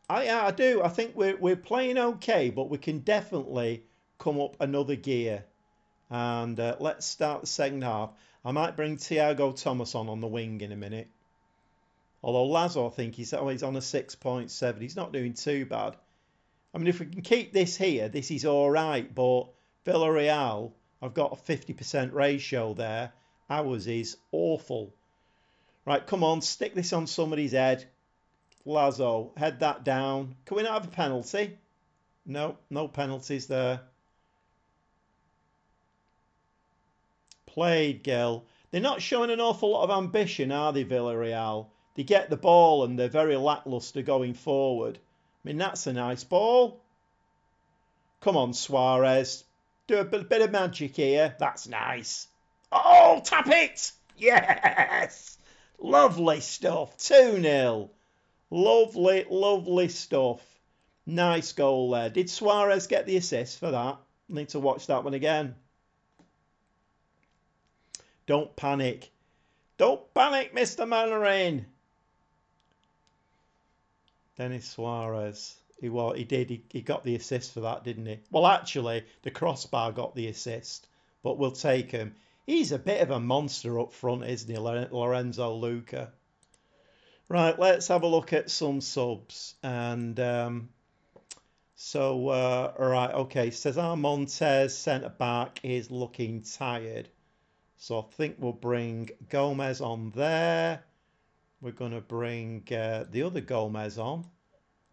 I do. I think we're playing okay, but we can definitely come up another gear. And let's start the second half. I might bring Thiago Thomas on the wing in a minute. Although Lazo, I think he's on a 6.7. He's not doing too bad. I mean, if we can keep this here, this is all right. But Villarreal, I've got a 50% ratio there. Ours is awful. Right, come on, stick this on somebody's head. Lazo, head that down. Can we not have a penalty? No, no penalties there. Played, Gil. They're not showing an awful lot of ambition, are they, Villarreal? They get the ball and they're very lacklustre going forward. I mean, that's a nice ball. Come on, Suarez. Do a bit of magic here. That's nice. Oh, tap it! Yes! Lovely stuff. 2-0. Lovely, lovely stuff. Nice goal there. Did Suarez get the assist for that? Need to watch that one again. Don't panic. Don't panic, Mr. Mandarin. Denis Suarez. He got the assist for that, didn't he? Well, actually, the crossbar got the assist, but we'll take him. He's a bit of a monster up front, isn't he, Lorenzo Luca? Right, let's have a look at some subs. And all right, okay. Cesar Montes, centre-back, is looking tired. So I think we'll bring Gomez on there. We're going to bring the other Gomez on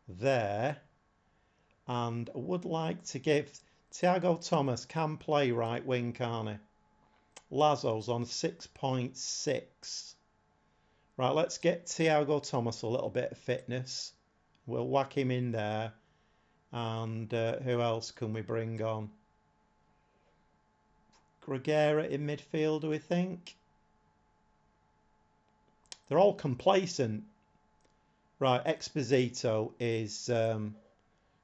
there. And I would like to give... Thiago Thomas can play right wing, can't he? Lazo's on 6.6. Right, let's get Thiago Thomas a little bit of fitness. We'll whack him in there. And who else can we bring on? Gregera in midfield, do we think? They're all complacent. Right, Exposito is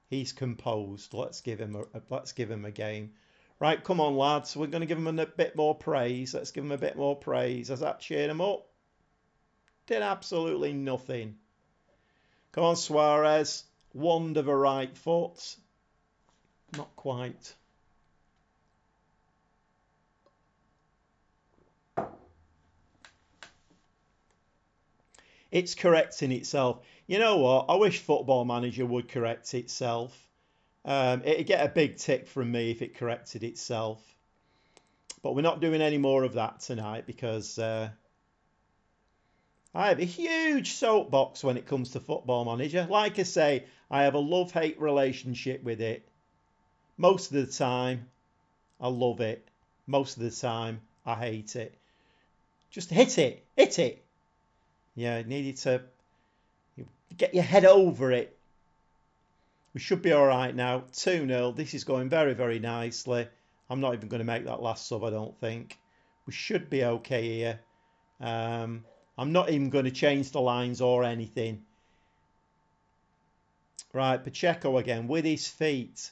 he's composed. Let's give him a game. Right, come on, lads. We're going to give him a bit more praise. Let's give him a bit more praise. Has that cheered him up? Did absolutely nothing. Come on, Suarez. Wand of a right foot. Not quite. It's correcting itself. You know what? I wish Football Manager would correct itself. It'd get a big tick from me if it corrected itself. But we're not doing any more of that tonight because I have a huge soapbox when it comes to Football Manager. Like I say, I have a love-hate relationship with it. Most of the time, I love it. Most of the time, I hate it. Just hit it. Hit it. Yeah, you needed to get your head over it. We should be all right now. 2-0. This is going very, very nicely. I'm not even going to make that last sub, I don't think. We should be okay here. I'm not even going to change the lines or anything. Right, Pacheco again with his feet.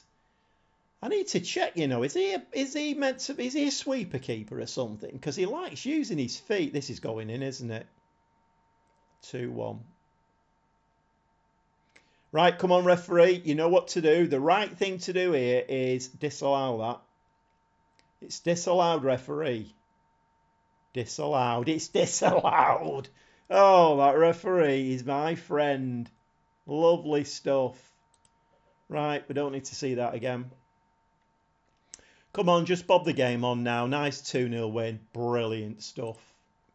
I need to check, you know, is he a sweeper keeper or something? Because he likes using his feet. This is going in, isn't it? 2-1. Right, come on, referee. You know what to do. The right thing to do here is disallow that. It's disallowed, referee. Disallowed. It's disallowed. Oh, that referee is my friend. Lovely stuff. Right, we don't need to see that again. Come on, just bob the game on now. Nice 2-0 win. Brilliant stuff.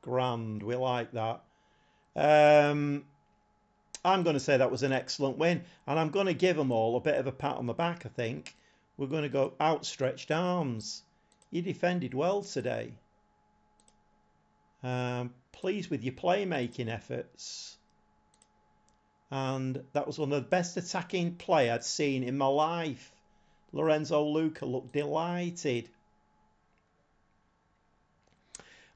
Grand. We like that. I'm going to say that was an excellent win. And I'm going to give them all a bit of a pat on the back, I think. We're going to go outstretched arms. You defended well today. Pleased with your playmaking efforts. And that was one of the best attacking play I'd seen in my life. Lorenzo Luca looked delighted.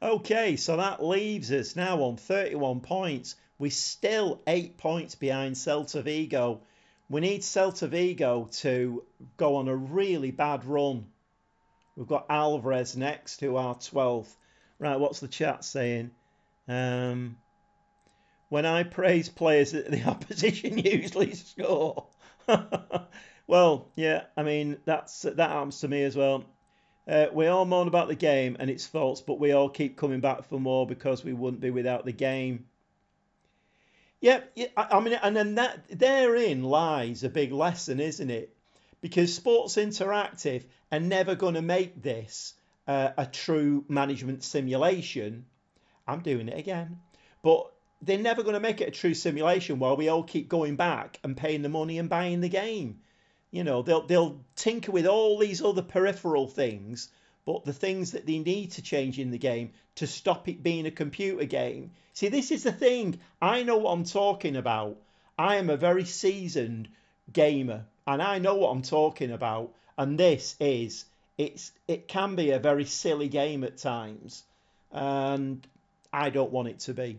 Okay, so that leaves us now on 31 points. We're still 8 points behind Celta Vigo. We need Celta Vigo to go on a really bad run. We've got Alvarez next, who are 12th. Right, what's the chat saying? When I praise players, the opposition usually score. Well, yeah, I mean, that happens to me as well. We all moan about the game and its faults, but we all keep coming back for more because we wouldn't be without the game. Yep, yeah, I mean, and then therein lies a big lesson, isn't it? Because Sports Interactive are never going to make this a true management simulation. I'm doing it again. But they're never going to make it a true simulation while we all keep going back and paying the money and buying the game. You know, they'll tinker with all these other peripheral things, but the things that they need to change in the game to stop it being a computer game. See, this is the thing. I know what I'm talking about. I am a very seasoned gamer, and I know what I'm talking about. And this is, it can be a very silly game at times, and I don't want it to be.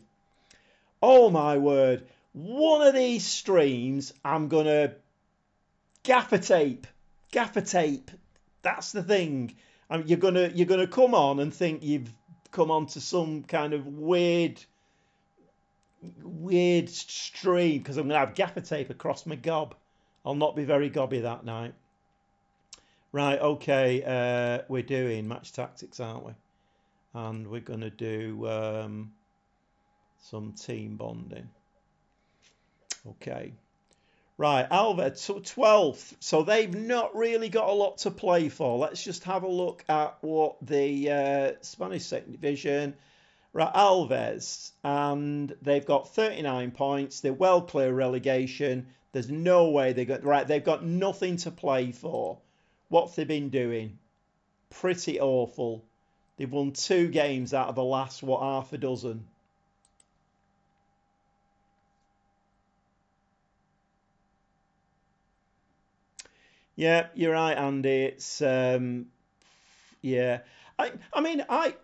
Oh my word! One of these streams, I'm gonna gaffer tape. That's the thing. I mean, you're gonna come on and think you've come on to some kind of weird stream because I'm gonna have gaffer tape across my gob. I'll not be very gobby that night. Right, okay. We're doing match tactics, aren't we? And we're gonna do some team bonding. Okay. Right, Alves, 12th. So they've not really got a lot to play for. Let's just have a look at what the Spanish second division. Right, Alves, and they've got 39 points. They're well clear relegation. There's no way they got right. They've got nothing to play for. What's they been doing? Pretty awful. They've won 2 games out of the last half a dozen. Yeah, you're right, Andy. It's yeah. I mean, I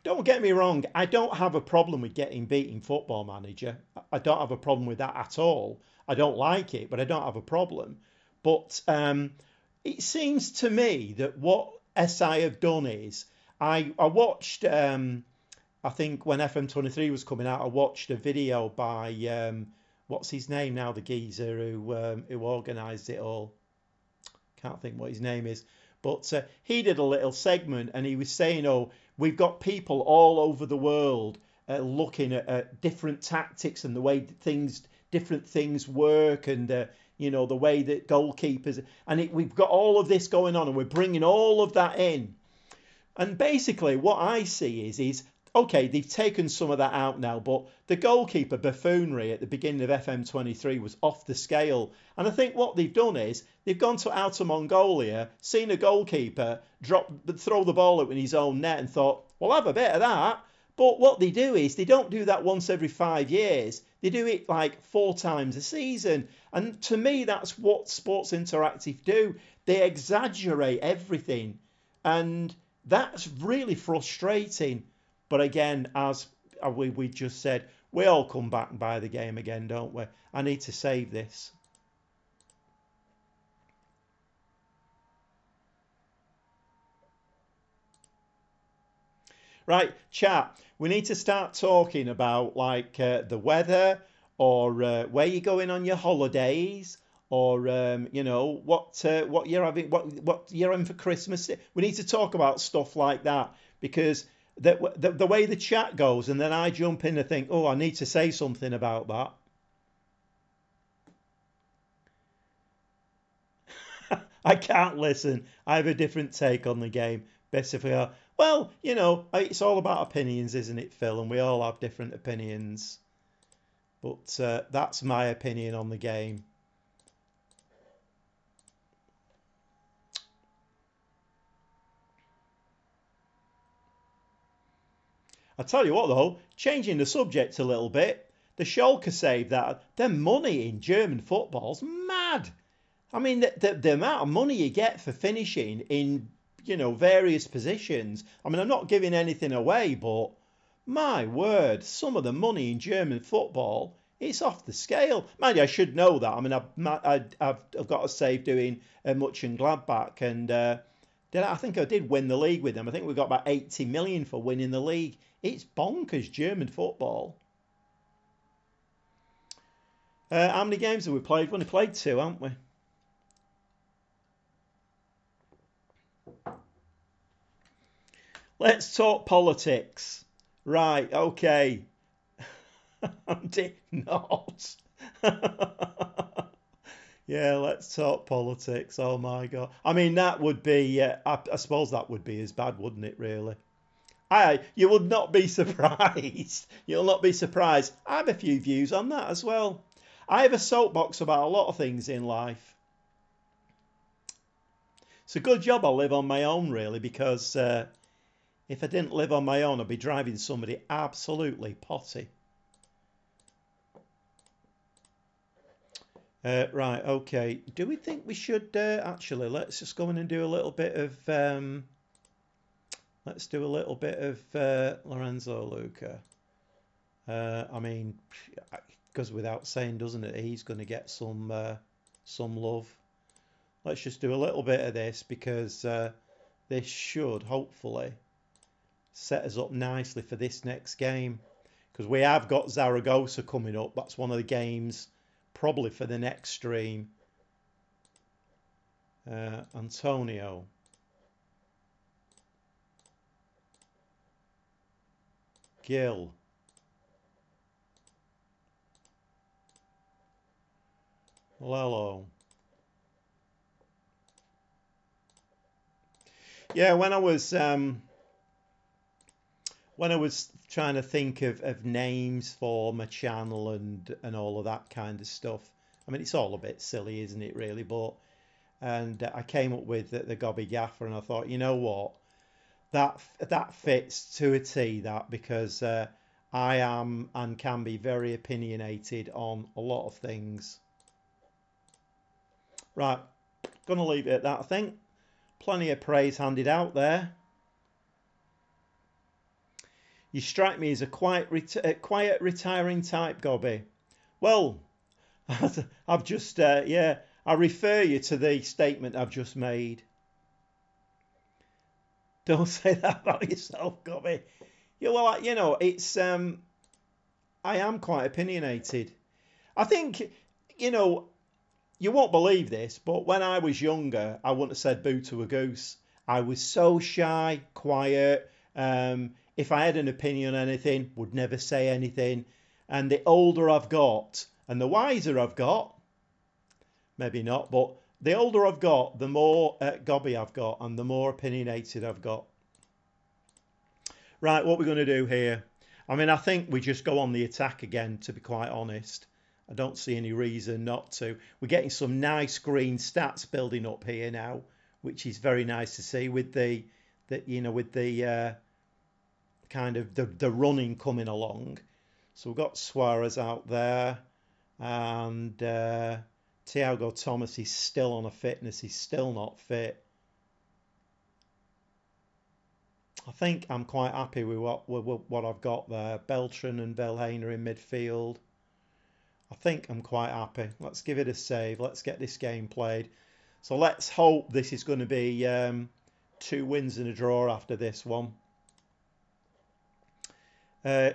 don't get me wrong. I don't have a problem with getting beat in Football Manager. I don't have a problem with that at all. I don't like it, but I don't have a problem. But it seems to me that what SI have done is I watched. I think when FM23 was coming out, I watched a video by what's his name now, the geezer who organised it all. Can't think what his name is, but he did a little segment and he was saying, oh, we've got people all over the world looking at different tactics and the way different things work, and the way that goalkeepers, and we've got all of this going on, and we're bringing all of that in. And basically, what I see is okay, they've taken some of that out now, but the goalkeeper buffoonery at the beginning of FM23 was off the scale. And I think what they've done is they've gone to Outer Mongolia, seen a goalkeeper throw the ball out in his own net, and thought, "Well, have a bit of that." But what they do is they don't do that once every 5 years. They do it like 4 times a season. And to me, that's what Sports Interactive do. They exaggerate everything. And that's really frustrating. But again, as we just said, we all come back and buy the game again, don't we? I need to save this. Right, chat. We need to start talking about like the weather, or where you're going on your holidays, or what you're having for Christmas. We need to talk about stuff like that, because the way the chat goes, and then I jump in and think, oh, I need to say something about that. I can't listen. I have a different take on the game. Basically, well, it's all about opinions, isn't it, Phil? And we all have different opinions. But that's my opinion on the game. I tell you what, though, changing the subject a little bit, the Schalke save, that their money in German football's mad. I mean, the amount of money you get for finishing in, various positions. I mean, I'm not giving anything away, but my word, some of the money in German football, it's off the scale. Mind you, I should know that. I mean, I've got a save doing Much and Gladbach, and I think I did win the league with them. I think we got about 80 million for winning the league. It's bonkers, German football. How many games have we played? We've only played 2, haven't we? Let's talk politics. Right, okay. I'm not. Yeah, let's talk politics. Oh my God. I mean, that would be, I suppose that would be as bad, wouldn't it, really? You would not be surprised. You'll not be surprised. I have a few views on that as well. I have a soapbox about a lot of things in life. It's a good job I live on my own, really, because if I didn't live on my own, I'd be driving somebody absolutely potty. Right, okay. Do we think we should actually, let's just go in and do a little bit of let's do a little bit of Lorenzo Luca. I mean, goes without saying, doesn't it? He's going to get some love. Let's just do a little bit of this, because this should hopefully set us up nicely for this next game. Because we have got Zaragoza coming up. That's one of the games probably for the next stream. Antonio. Gil. Lello. Yeah, when I was trying to think of names for my channel and all of that kind of stuff, I mean, it's all a bit silly, isn't it, really? But I came up with the Gobby Gaffer, and I thought, you know what, that fits to a T, that, because I am and can be very opinionated on a lot of things. Right, gonna leave it at that, I think. Plenty of praise handed out there. You strike me as a quiet, retiring type, Gobby. Well, I've just, I refer you to the statement I've just made. Don't say that about yourself, Gobby. Yeah, well, it's, I am quite opinionated. I think, you won't believe this, but when I was younger, I wouldn't have said boo to a goose. I was so shy, quiet. if I had an opinion on anything, would never say anything. And the older I've got and the wiser I've got, maybe not, but the older I've got, the more gobby I've got and the more opinionated I've got. Right, what we're going to do here. I mean, I think we just go on the attack again, to be quite honest. I don't see any reason not to. We're getting some nice green stats building up here now, which is very nice to see with the kind of the running coming along. So we've got Suarez out there, and Thiago Thomas is still on a fitness. He's still not fit. I think I'm quite happy with what I've got there. Beltran and Velhena in midfield. I think I'm quite happy. Let's give it a save. Let's get this game played. So let's hope this is going to be 2 wins and a draw after this one.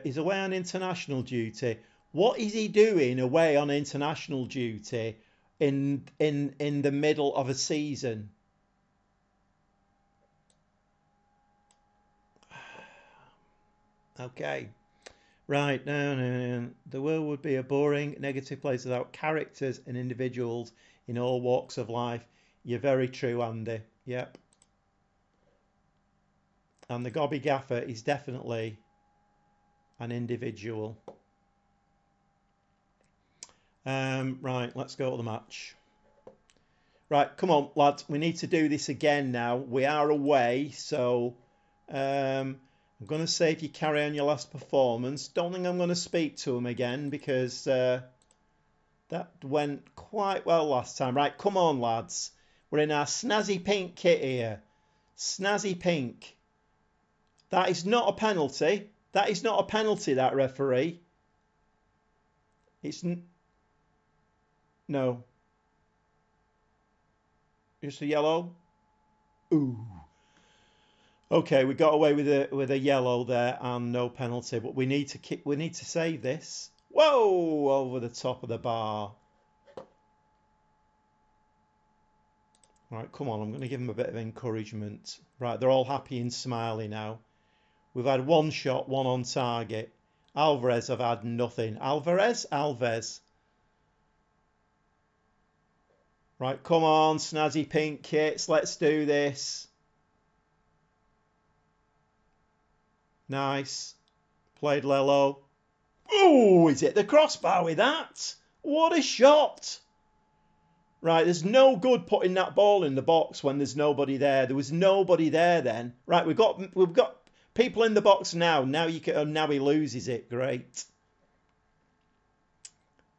He's away on international duty. What is he doing away on international duty in the middle of a season? Okay. Right, no. The world would be a boring, negative place without characters and individuals in all walks of life. You're very true, Andy. Yep. And the Gobby Gaffer is definitely an individual. Right, let's go to the match. Right, come on, lads. We need to do this again now. We are away, so I'm going to say if you carry on your last performance. Don't think I'm going to speak to him again because that went quite well last time. Right, come on, lads. We're in our snazzy pink kit here. Snazzy pink. That is not a penalty. That is not a penalty, that referee. It's... No. Just a yellow. Ooh. Okay, we got away with a yellow there and no penalty, but we need to save this. Whoa, over the top of the bar. Right, come on, I'm going to give them a bit of encouragement. Right, they're all happy and smiley now. We've had 1 shot, 1 on target. Alvarez have had nothing. Alves. Right, come on, snazzy pink kits. Let's do this. Nice. Played Lello. Ooh, is it the crossbar with that? What a shot. Right, there's no good putting that ball in the box when there's nobody there. There was nobody there then. Right, we've got people in the box now. Now he loses it. Great.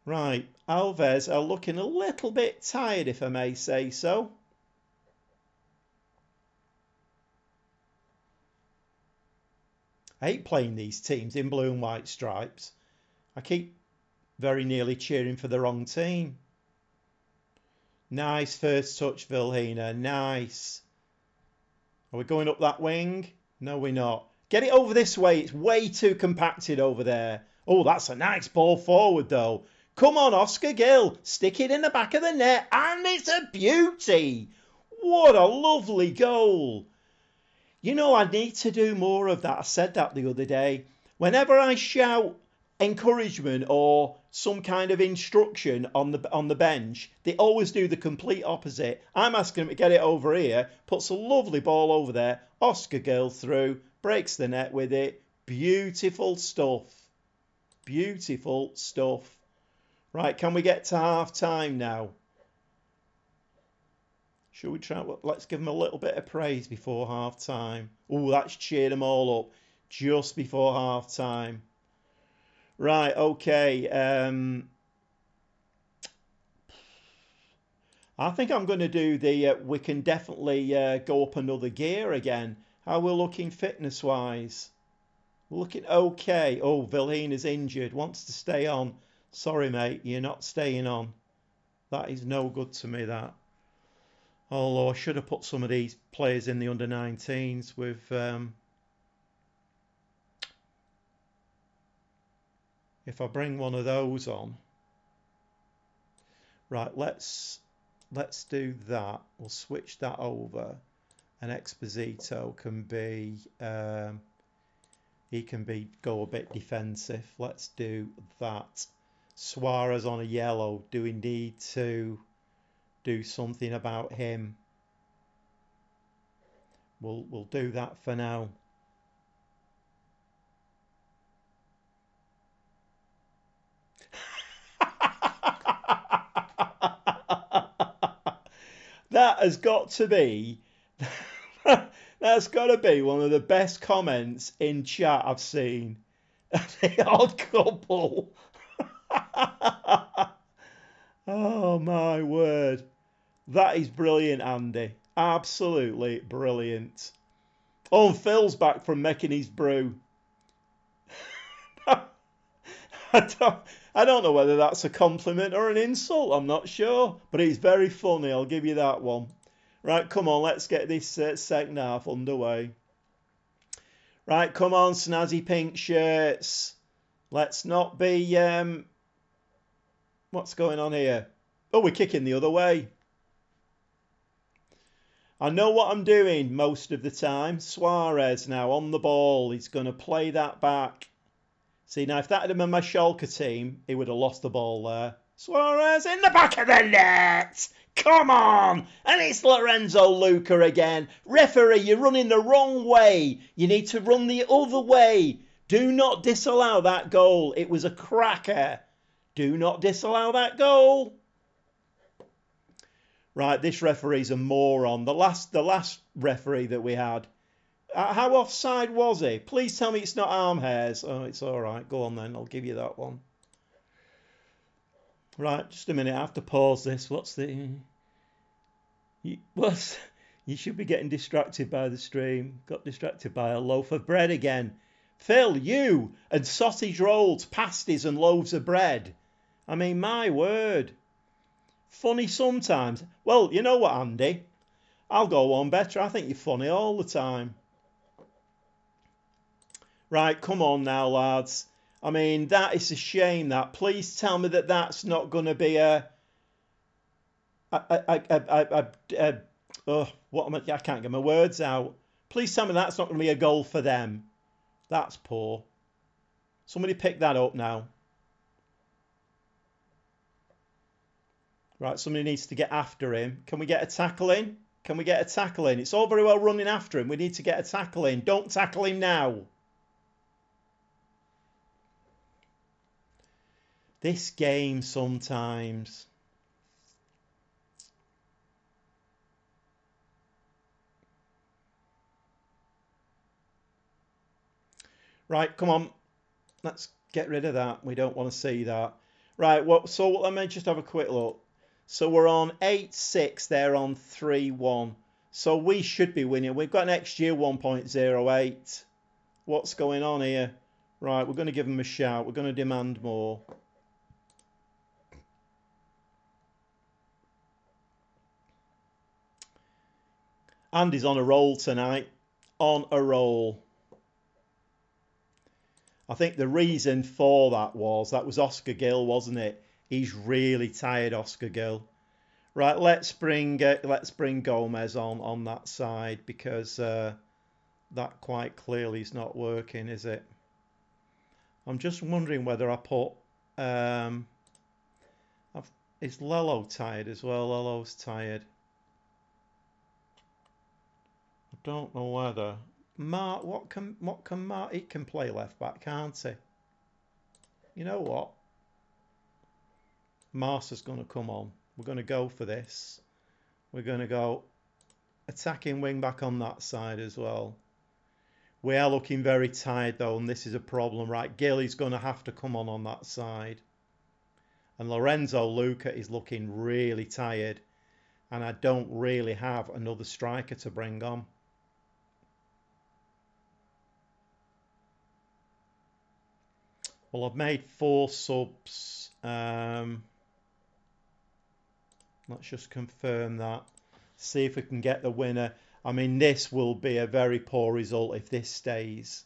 Right, Alves are looking a little bit tired, if I may say so. I hate playing these teams in blue and white stripes. I keep very nearly cheering for the wrong team. Nice first touch, Vilhena. Nice. Are we going up that wing? No, we're not. Get it over this way. It's way too compacted over there. Oh, that's a nice ball forward, though. Come on, Oscar Gill. Stick it in the back of the net. And it's a beauty. What a lovely goal. You know, I need to do more of that. I said that the other day. Whenever I shout encouragement or some kind of instruction on the bench, they always do the complete opposite. I'm asking them to get it over here, puts a lovely ball over there. Oscar Gill through, breaks the net with it. Beautiful stuff. Beautiful stuff. Right, can we get to half time now? Should we try? Let's give them a little bit of praise before half time. Oh, that's cheered them all up just before half time. Right, okay. I think I'm going to do the we can definitely go up another gear again. How we're looking fitness wise. Looking okay. Oh, Vilhena's injured. Wants to stay on. Sorry, mate. You're not staying on. That is no good to me, that. Although I should have put some of these players in the under-19s with... if I bring one of those on... Right, let's do that. We'll switch that over. And Exposito can be... He can go a bit defensive. Let's do that. Suarez on a yellow. Do we need to do something about him? We'll do that for now. That has got to be that's got to be one of the best comments in chat I've seen. The odd couple. Oh my word. That is brilliant, Andy. Absolutely brilliant. Oh, and Phil's back from making his brew. I don't know whether that's a compliment or an insult. I'm not sure. But it's very funny. I'll give you that one. Right, come on. Let's get this second half underway. Right, come on, snazzy pink shirts. Let's not be... what's going on here? Oh, we're kicking the other way. I know what I'm doing most of the time. Suarez now on the ball. He's going to play that back. See, now, if that had been my Schalke team, he would have lost the ball there. Suarez in the back of the net! Come on! And it's Lorenzo Luca again. Referee, you're running the wrong way. You need to run the other way. Do not disallow that goal. It was a cracker. Do not disallow that goal. Right, this referee's a moron. The last referee that we had. How offside was he? Please tell me it's not arm hairs. Oh, it's all right. Go on then. I'll give you that one. Right, just a minute. I have to pause this. You should be getting distracted by the stream. Got distracted by a loaf of bread again. Phil, you and sausage rolls, pasties and loaves of bread. I mean, my word. Funny sometimes. Well, you know what, Andy? I'll go one better. I think you're funny all the time. Right, come on now, lads. I mean, that is a shame, that. Please tell me that that's not going to be I can't get my words out. Please tell me that's not going to be a goal for them. That's poor. Somebody pick that up now. Right, somebody needs to get after him. Can we get a tackle in? Can we get a tackle in? It's all very well running after him. We need to get a tackle in. Don't tackle him now. This game sometimes. Right, come on. Let's get rid of that. We don't want to see that. Right, so let me just have a quick look. So we're on 8-6. They're on 3-1. So we should be winning. We've got an XG of 1.08. What's going on here? Right, we're going to give them a shout. We're going to demand more. Andy's on a roll tonight. On a roll. I think the reason for that was Oscar Gill, wasn't it? He's really tired, Oscar Gill. Right, let's bring Gomez on that side, because that quite clearly is not working, is it? I'm just wondering whether I put is Lello tired as well? Lello's tired. I don't know whether what can Mark? He can play left back, can't he? You know what? Marsa's going to come on. We're going to go for this. We're going to go attacking wing back on that side as well. We are looking very tired though, and this is a problem. Right, Gilly's going to have to come on that side. And Lorenzo Luca is looking really tired. And I don't really have another striker to bring on. Well, I've made 4 subs. Let's just confirm that. See if we can get the winner. I mean, this will be a very poor result if this stays.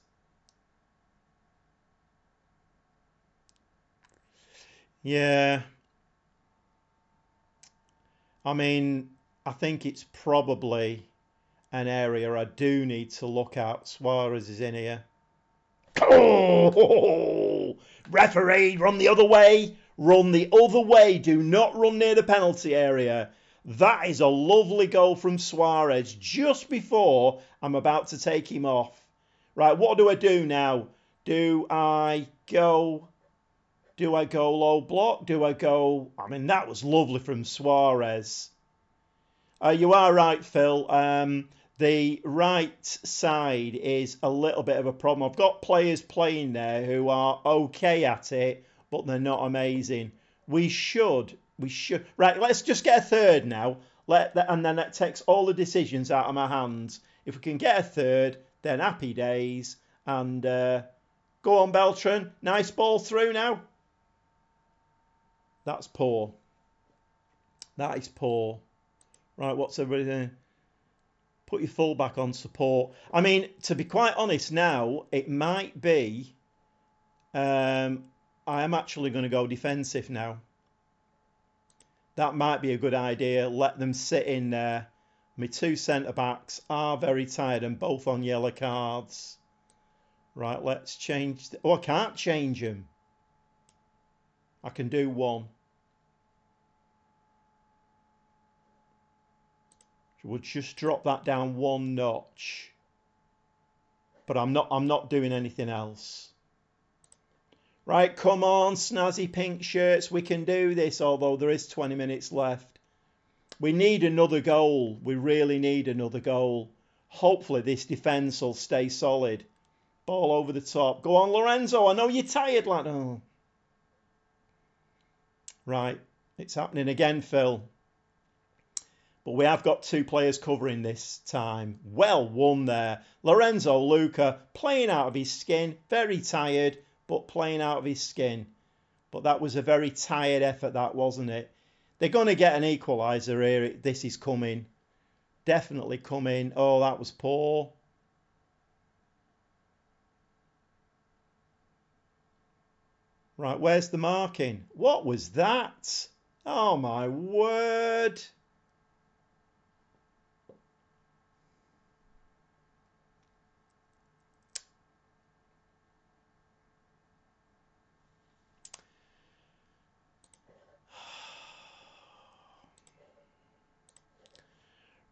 Yeah. I mean, I think it's probably an area I do need to look at. Suarez is in here. Oh, referee, run the other way. Run the other way. Do not run near the penalty area. That is a lovely goal from Suarez just before I'm about to take him off. Right, what do I do now? Do I go low block? Do I go... I mean, that was lovely from Suarez. You are right, Phil. The right side is a little bit of a problem. I've got players playing there who are okay at it, but they're not amazing. We should. Right, let's just get a third now. And then that takes all the decisions out of my hands. If we can get a third, then happy days. And go on, Beltran. Nice ball through now. That's poor. That is poor. Right, what's everybody doing? Put your fullback on support. I mean, to be quite honest now, it might be... I am actually going to go defensive now. That might be a good idea. Let them sit in there. My two centre-backs are very tired and both on yellow cards. Right, let's change... Oh, I can't change them. I can do one. We'll just drop that down one notch. But I'm not doing anything else. Right, come on, snazzy pink shirts. We can do this, although there is 20 minutes left. We need another goal. We really need another goal. Hopefully this defence will stay solid. Ball over the top. Go on, Lorenzo. I know you're tired, lad. Oh. Right, it's happening again, Phil. But we have got two players covering this time. Well won there. Lorenzo Luca playing out of his skin. Very tired, but playing out of his skin. But that was a very tired effort, that, wasn't it? They're going to get an equaliser here. This is coming. Definitely coming. Oh, that was poor. Right, where's the marking? What was that? Oh, my word.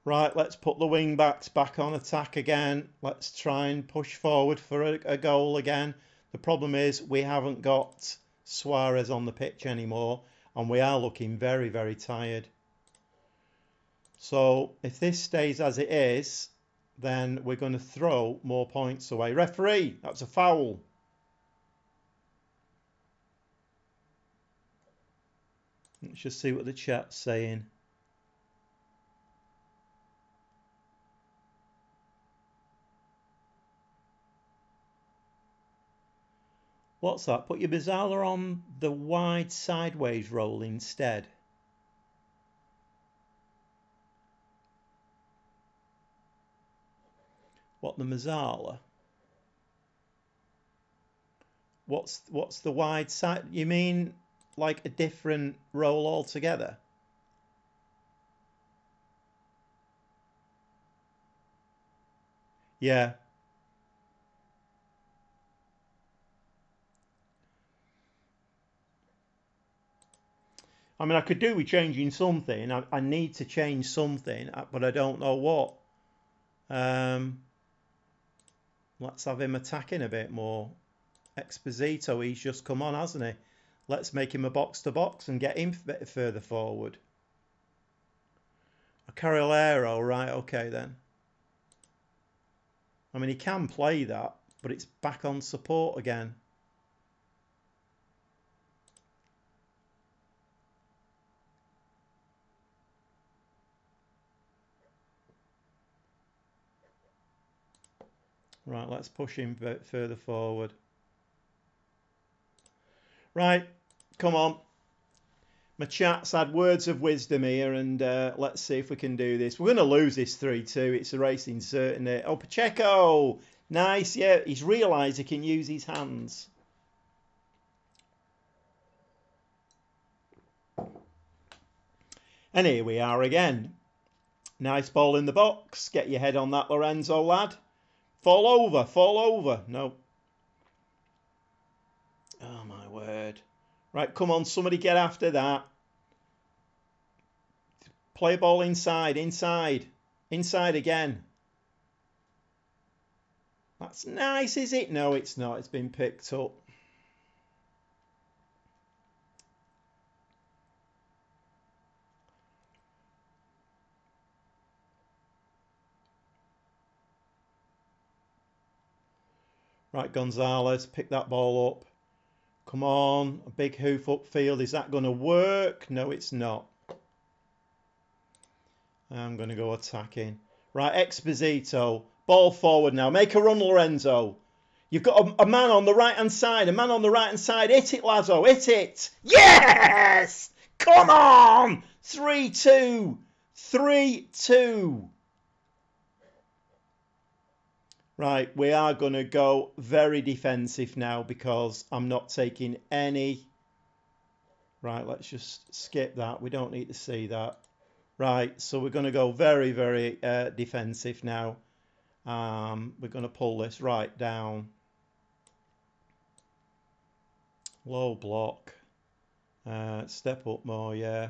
Right, let's put the wing backs back on attack again. Let's try and push forward for a goal again. The problem is we haven't got Suarez on the pitch anymore, and we are looking very, very tired. So if this stays as it is, then we're going to throw more points away. Referee, that's a foul. Let's just see what the chat's saying. What's that? Put your Bizarre on the wide sideways roll instead. What, the Mazzala? What's the wide side? You mean like a different roll altogether? Yeah. I mean, I could do with changing something. I need to change something, but I don't know what. Let's have him attacking a bit more. Exposito, he's just come on, hasn't he? Let's make him a box-to-box and get him a bit further forward. A Carrilero, right, okay then. I mean, he can play that, but it's back on support again. Right, let's push him a bit further forward. Right, come on. My chat's had words of wisdom here, and let's see if we can do this. We're going to lose this 3-2. It's a racing certainty. Oh, Pacheco! Nice, yeah. He's realised he can use his hands. And here we are again. Nice ball in the box. Get your head on that, Lorenzo, lad. Fall over, fall over. No. word. Right, come on, somebody get after that. Play a ball inside, inside. Inside again. That's nice, is it? No, it's not. It's been picked up. Right, Gonzalez, pick that ball up. Come on, a big hoof upfield. Is that going to work? No, it's not. I'm going to go attacking. Right, Exposito. Ball forward now. Make a run, Lorenzo. You've got a man on the right-hand side. A man on the right-hand side. Hit it, Lazo. Hit it. Yes! Come on! 3-2. 3-2. Right, we are going to go very defensive now because I'm not taking any. Right, let's just skip that. We don't need to see that. Right, so we're going to go very, very defensive now. We're going to pull this right down. Low block. Step up more, yeah.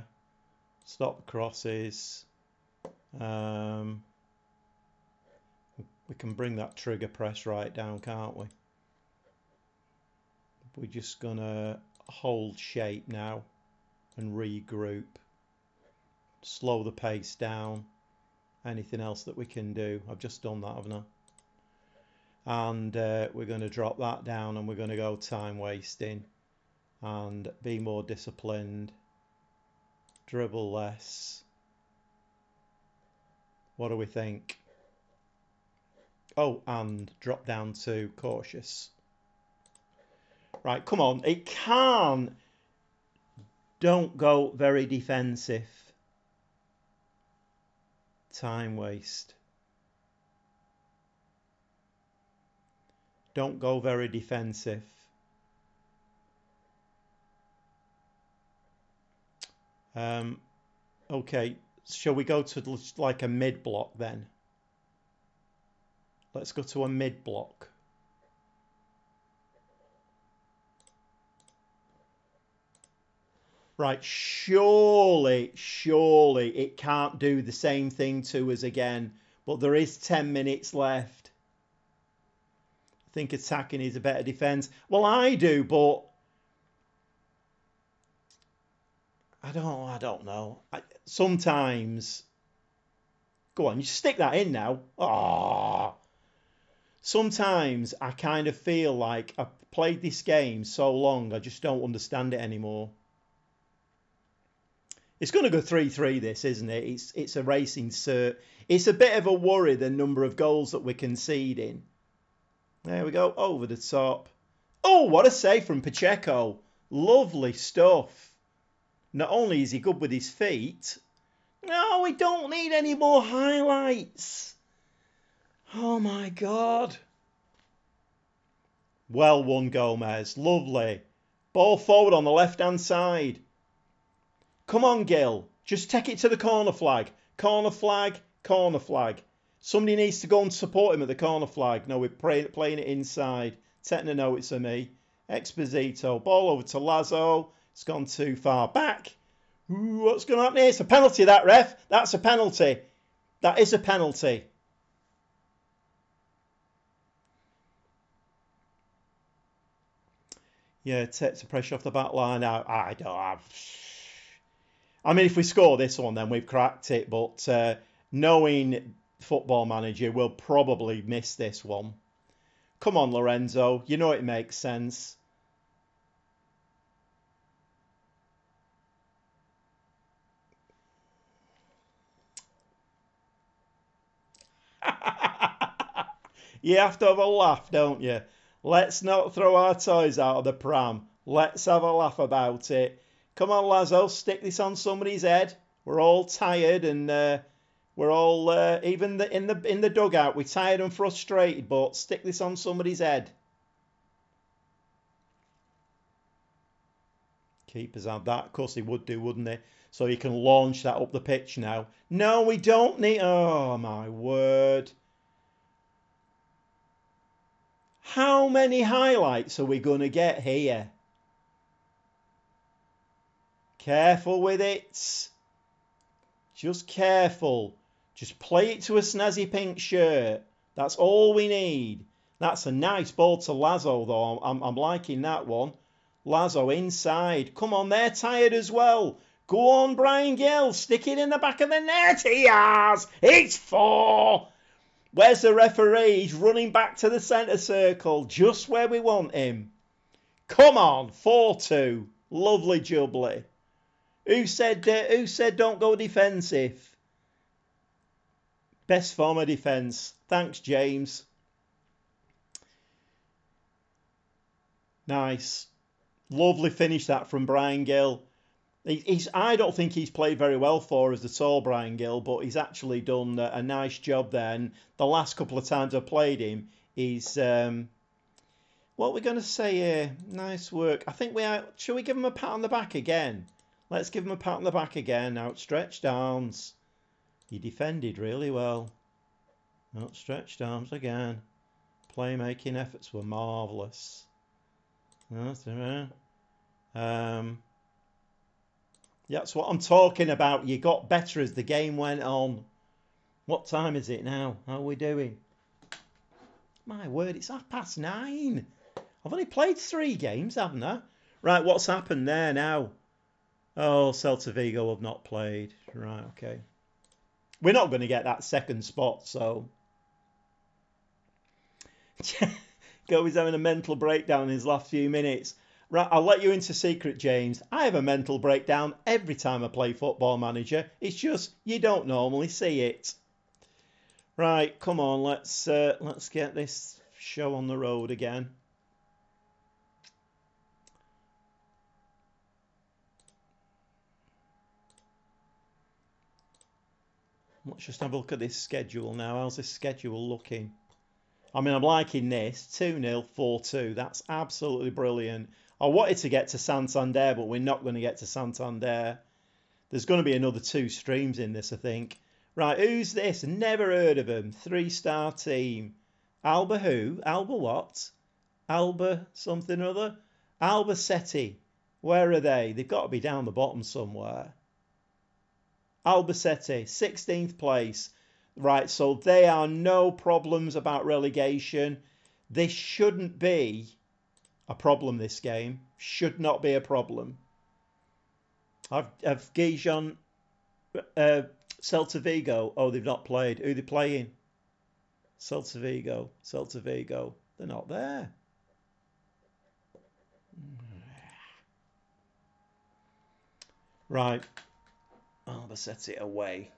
Stop the crosses. We can bring that trigger press right down, can't we? We're just going to hold shape now and regroup. Slow the pace down. Anything else that we can do? I've just done that, haven't I? And we're going to drop that down and we're going to go time wasting and be more disciplined. Dribble less. What do we think? Oh, and drop down to cautious. Right, come on. It can. Don't go very defensive. Time waste. Don't go very defensive. Okay, shall we go to like a mid block then? Let's go to a mid block. Right, surely it can't do the same thing to us again. But there is 10 minutes left. I think attacking is a better defence. Well, I do, but I don't know. Sometimes, go on, you stick that in now. Ah. Sometimes I kind of feel like I've played this game so long, I just don't understand it anymore. It's going to go 3-3 this, isn't it? It's a racing cert. It's a bit of a worry, the number of goals that we're conceding. There we go, over the top. Oh, what a save from Pacheco. Lovely stuff. Not only is he good with his feet. No, we don't need any more highlights. Oh, my God. Well won, Gomez. Lovely. Ball forward on the left-hand side. Come on, Gil. Just take it to the corner flag. Corner flag, corner flag. Somebody needs to go and support him at the corner flag. No, we're playing it inside. Techno notes of me. Exposito. Ball over to Lazo. It's gone too far back. Ooh, what's going to happen here? It's a penalty, that ref. That's a penalty. That is a penalty. Yeah, takes the pressure off the back line. I don't have... I mean, if we score this one, then we've cracked it. But knowing Football Manager, we'll probably miss this one. Come on, Lorenzo. You know it makes sense. You have to have a laugh, don't you? Let's not throw our toys out of the pram. Let's have a laugh about it. Come on, Lazo, stick this on somebody's head. We're all tired and we're all, even in the dugout, we're tired and frustrated, but stick this on somebody's head. Keepers have that. Of course, he would do, wouldn't he? So he can launch that up the pitch now. No, we don't need... Oh, my word. How many highlights are we going to get here? Careful with it. Just careful. Just play it to a snazzy pink shirt. That's all we need. That's a nice ball to Lazo, though. I'm liking that one. Lazo inside. Come on, they're tired as well. Go on, Brian Gill. Stick it in the back of the net. He has. It's 4. Where's the referee? He's running back to the centre circle. Just where we want him. Come on. 4-2. Lovely jubbly. Who said don't go defensive? Best form of defence. Thanks, James. Nice. Lovely finish that from Brian Gill. I don't think he's played very well for us at all, Brian Gill, but he's actually done a nice job there. And the last couple of times I've played him, he's... what we're going to say here? Nice work. I think shall we give him a pat on the back again? Let's give him a pat on the back again. Outstretched arms. He defended really well. Outstretched arms again. Playmaking efforts were marvellous. That's what I'm talking about. You got better as the game went on. What time is it now? How are we doing? My word, it's 9:30. I've only played 3 games, haven't I? Right, what's happened there now? Oh, Celta Vigo have not played. Right, okay. We're not going to get that second spot, so... Goey's having a mental breakdown in his last few minutes. Right, I'll let you into secret, James. I have a mental breakdown every time I play Football Manager. It's just you don't normally see it. Right, come on, let's get this show on the road again. Let's just have a look at this schedule now. How's this schedule looking? I mean, I'm liking this. 2-0, 4-2. That's absolutely brilliant. I wanted to get to Santander, but we're not going to get to Santander. There's going to be another 2 streams in this, I think. Right, who's this? Never heard of him. 3-star team. Alba who? Alba what? Alba something or other? Albacete. Where are they? They've got to be down the bottom somewhere. Albacete, 16th place. Right, so there are no problems about relegation. This shouldn't be a problem, this game. Should not be a problem. Have Gijon, Celta Vigo, oh, they've not played. Who are they playing? Celta Vigo. They're not there. Right. Albacete away.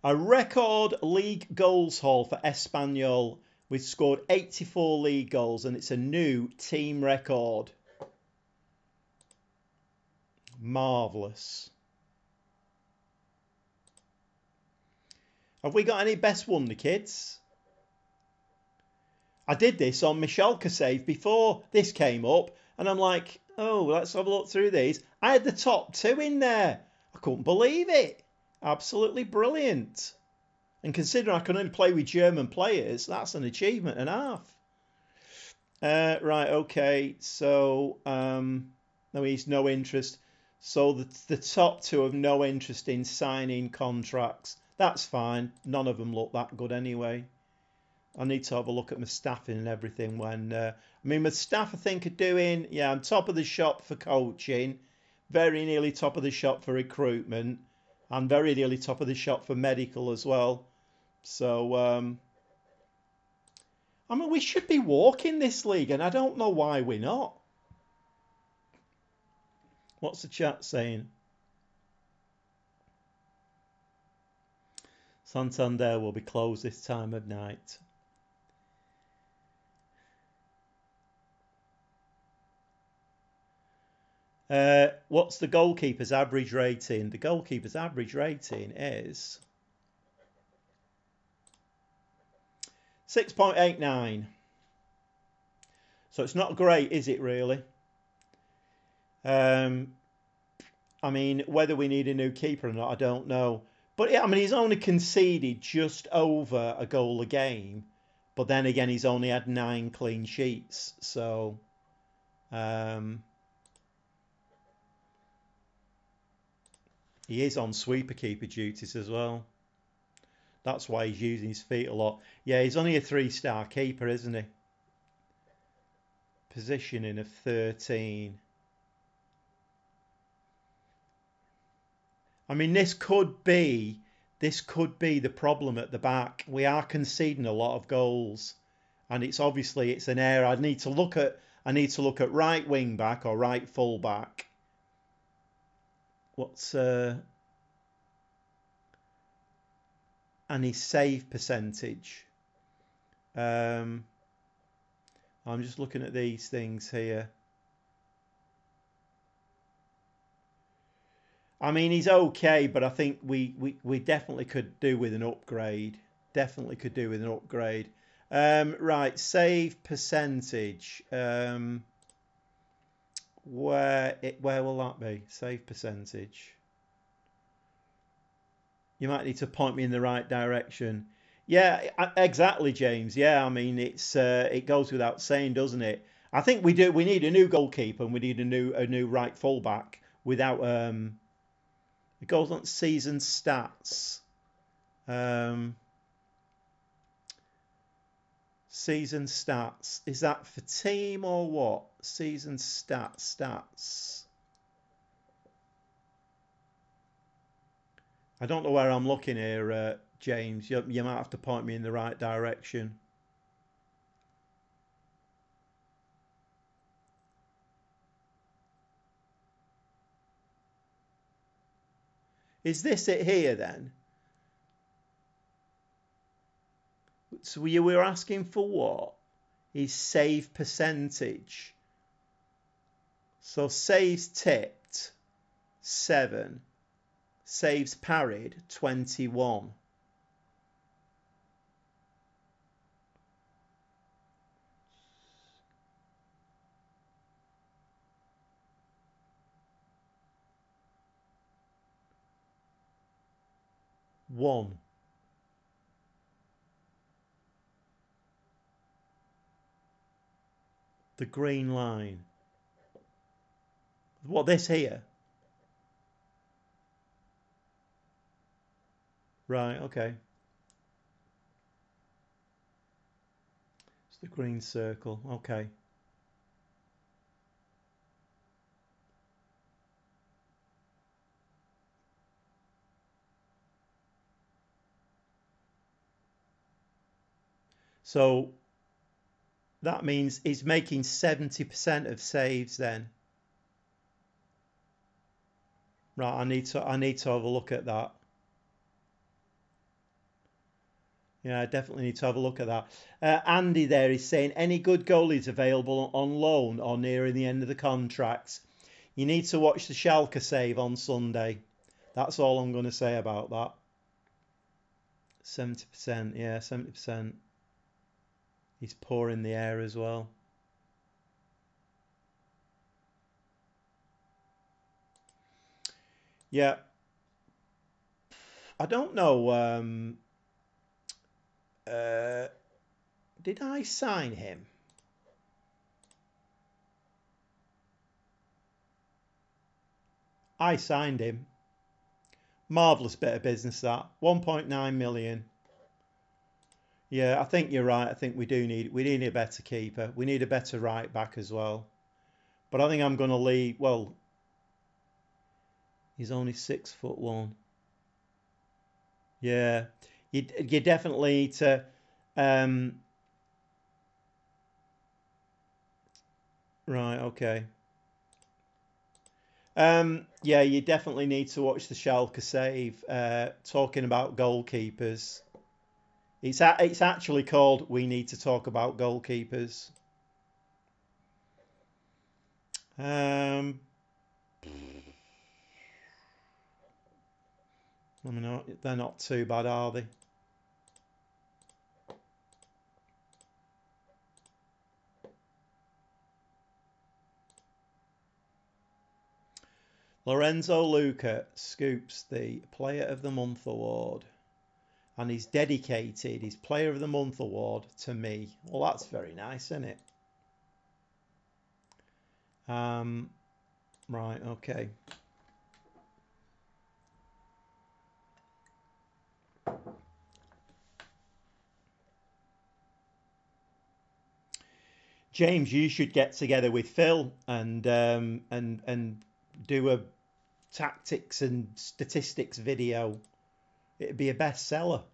A record league goals haul for Espanyol. We've scored 84 league goals and it's a new team record. Marvellous. Have we got any best wonder kids? I did this on Michalka save before this came up and I'm like, oh, let's have a look through these. I had the top 2 in there. I couldn't believe it. Absolutely brilliant. And considering I can only play with German players, that's an achievement and a half. Right, okay. So, no, he's no interest. So the top 2 have no interest in signing contracts. That's fine. None of them look that good anyway. I need to have a look at my staffing and everything when... I mean, my staff, I think, are doing... Yeah, I'm top of the shop for coaching. Very nearly top of the shop for recruitment. And very nearly top of the shop for medical as well. So, I mean, we should be walking this league, and I don't know why we're not. What's the chat saying? Santander will be closed this time of night. What's the goalkeeper's average rating? The goalkeeper's average rating is 6.89. So it's not great, is it really? I mean, whether we need a new keeper or not, I don't know. But yeah, I mean, he's only conceded just over a goal a game. But then again, he's only had 9 clean sheets. So he is on sweeper keeper duties as well. That's why he's using his feet a lot. Yeah, he's only a 3-star keeper, isn't he? Positioning of 13. I mean, this could be the problem at the back. We are conceding a lot of goals, and it's an error. I need to look at right wing back or right full back. What's and his save percentage. I'm just looking at these things here. I mean, he's okay, but I think we definitely could do with an upgrade. Definitely could do with an upgrade. Right, save percentage. Where will that be? Save percentage. You might need to point me in the right direction. Yeah, exactly, James. Yeah, I mean it goes without saying, doesn't it? I think we do. We need a new goalkeeper and we need a new right fullback. Without it goes on season stats. Season stats. Is that for team or what? Season stats. I don't know where I'm looking here, James. You might have to point me in the right direction. Is this it here then? So you were asking for what? Is save percentage. So saves tipped 7. Saves parried 21. One. The green line. What, this here? Right, okay. It's the green circle. Okay. So that means he's making 70% of saves then. Right, I need to have a look at that. Yeah, I definitely need to have a look at that. Andy there is saying any good goalies available on loan or nearing the end of the contract. You need to watch the Schalke save on Sunday. That's all I'm going to say about that. 70%, yeah, 70%. He's poor in the air as well. Yeah. I don't know. Did I sign him? I signed him. Marvellous bit of business that. 1.9 million. Yeah, I think you're right. I think we need a better keeper. We need a better right back as well. But I think I'm going to leave. Well, he's only 6'1". Yeah, you definitely need to. Right, okay. Yeah, you definitely need to watch the Schalke save. Talking about goalkeepers, it's actually called "We Need to Talk About Goalkeepers." I mean, they're not too bad, are they? Lorenzo Luca scoops the Player of the Month award. and he's dedicated his Player of the Month award to me. Well, that's very nice, isn't it? Right, okay. James, you should get together with Phil and do a tactics and statistics video. It'd be a bestseller.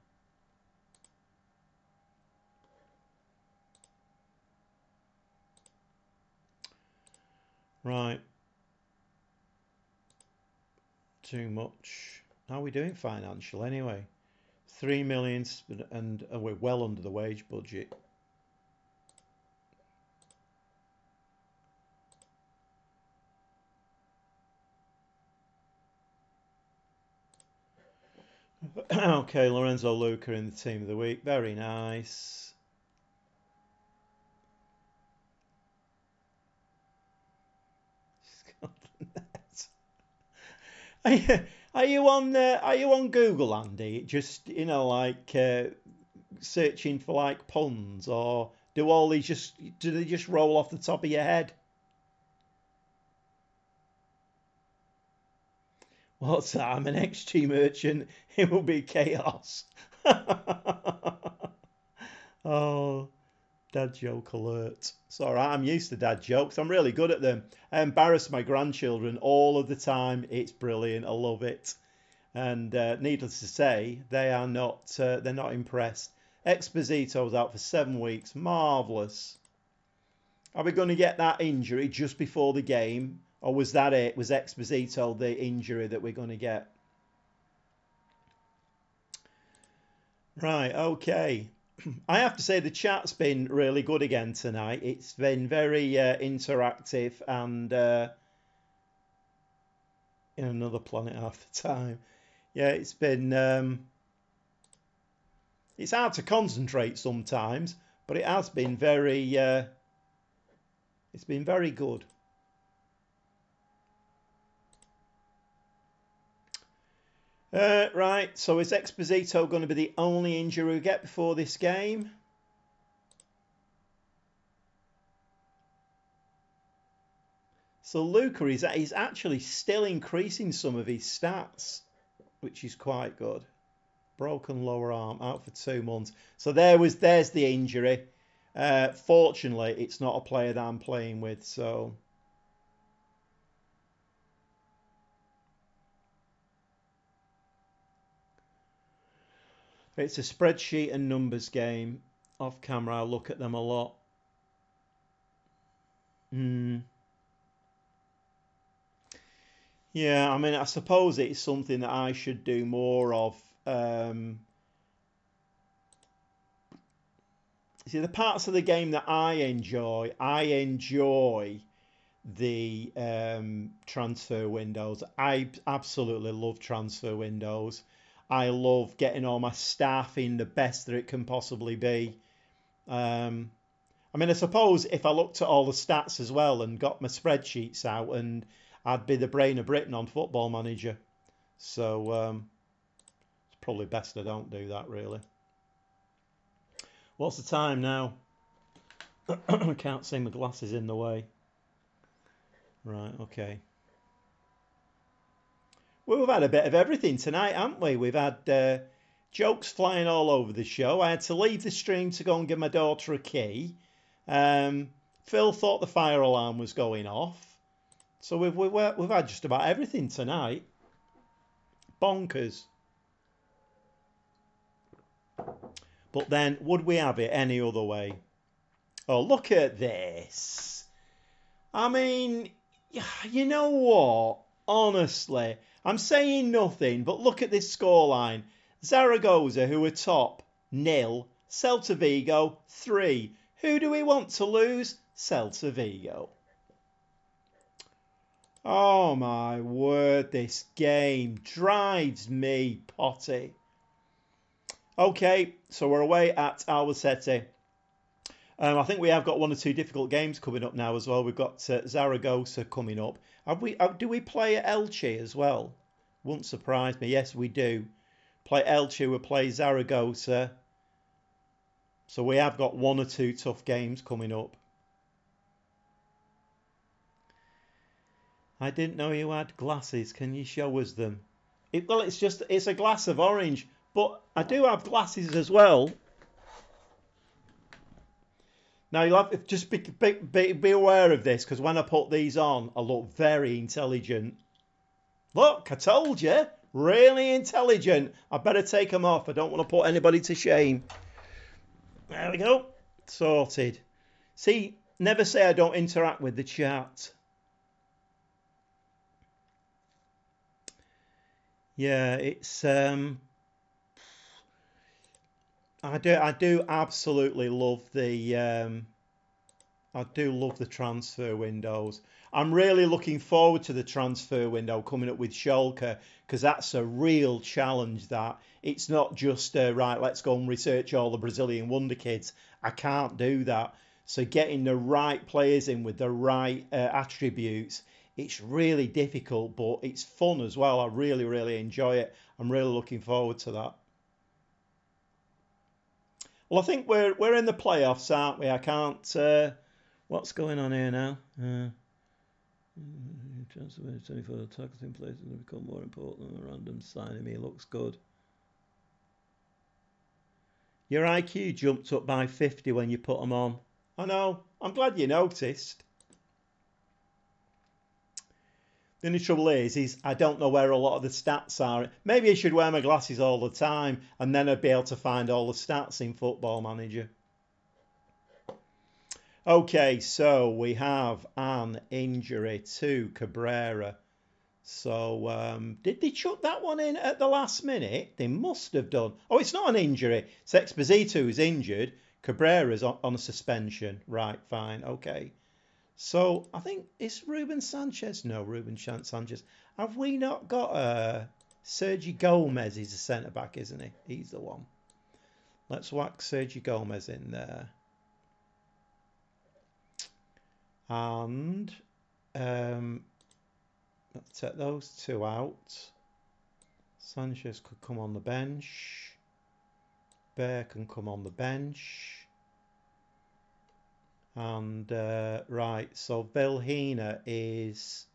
Right. Too much. How are we doing financial anyway? 3 million and we're well under the wage budget. Okay, Lorenzo Luca in the team of the week. Very nice. Are you on Google, Andy? Just like searching for like puns, or do they just roll off the top of your head? What's that? I'm an XG merchant. It will be chaos. Oh, dad joke alert. It's all right. I'm used to dad jokes. I'm really good at them. I embarrass my grandchildren all of the time. It's brilliant. I love it. And needless to say, they're not impressed. Exposito's out for 7 weeks. Marvellous. Are we going to get that injury just before the game? Or was that it? Was Exposito the injury that we're going to get? Right, okay. I have to say the chat's been really good again tonight. It's been very interactive and in another planet half the time. Yeah, it's hard to concentrate sometimes, but it has been it's been very good. Right, so is Exposito going to be the only injury we get before this game? So Luca is actually still increasing some of his stats, which is quite good. Broken lower arm, out for 2 months. So there's the injury. Fortunately, it's not a player that I'm playing with, so it's a spreadsheet and numbers game. Off camera, I'll look at them a lot. Yeah, I mean, I suppose it's something that I should do more of. See, the parts of the game that I enjoy the transfer windows. I absolutely love transfer windows. I love getting all my staffing the best that it can possibly be. I mean, I suppose if I looked at all the stats as well and got my spreadsheets out, and I'd be the brain of Britain on Football Manager. So it's probably best I don't do that, really. What's the time now? I can't see, my glasses in the way. Right, okay. Well, we've had a bit of everything tonight, haven't we? We've had jokes flying all over the show. I had to leave the stream to go and give my daughter a key. Phil thought the fire alarm was going off. So we've had just about everything tonight. Bonkers. But then, would we have it any other way? Oh, look at this. I mean, you know what? Honestly, I'm saying nothing, but look at this scoreline. Zaragoza, who are top, 0. Celta Vigo, 3. Who do we want to lose? Celta Vigo. Oh my word, this game drives me potty. Okay, so we're away at Albacete. I think we have got 1 or 2 difficult games coming up now as well. We've got Zaragoza coming up. Do we play at Elche as well? Wouldn't surprise me. Yes, we do. play Elche, we play Zaragoza. So we have got 1 or 2 tough games coming up. I didn't know you had glasses. Can you show us them? Well, it's a glass of orange, but I do have glasses as well. Now you'll have to just be aware of this, because when I put these on, I look very intelligent. Look, I told you, really intelligent. I better take them off. I don't want to put anybody to shame. There we go, sorted. See, never say I don't interact with the chat. Yeah, it's I do absolutely love the I do love the transfer windows. I'm really looking forward to the transfer window coming up with Schalke, because that's a real challenge. That it's not just right, let's go and research all the Brazilian wonder kids. I can't do that. So getting the right players in with the right attributes, it's really difficult, but it's fun as well. I really enjoy it. I'm really looking forward to that. Well, I think we're in the playoffs, aren't we? I can't. What's going on here now? Transfer 24 tackles in place has become more important than a random signing. Me looks good. Your IQ jumped up by 50 when you put them on. I know. I'm glad you noticed. The only trouble is I don't know where a lot of the stats are. Maybe I should wear my glasses all the time, and then I'd be able to find all the stats in Football Manager. Okay, so we have an injury to Cabrera. So did they chuck that one in at the last minute? They must have done. Oh, it's not an injury. It's Exposito who's injured. Cabrera's on a suspension. Right, fine, okay. So I think it's Ruben Sanchez. No, Ruben Sanchez. Have we not got Sergio Gomez? He's a centre back, isn't he? He's the one. Let's whack Sergio Gomez in there. And let's take those two out. Sanchez could come on the bench. Bear can come on the bench. And right, so Vilhena is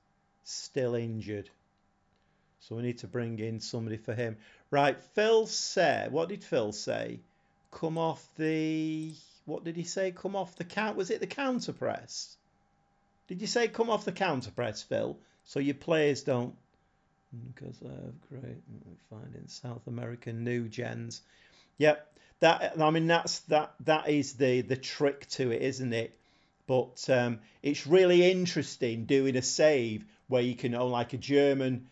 still injured. So we need to bring in somebody for him. Right, Phil said, what did Phil say? Come off the, what did he say? Come off the count, was it the counter press? Did you say come off the counter press, Phil? So your players don't, because I have great finding South American new gens. Yep, that is the trick to it, isn't it? But it's really interesting doing a save where you can own like a team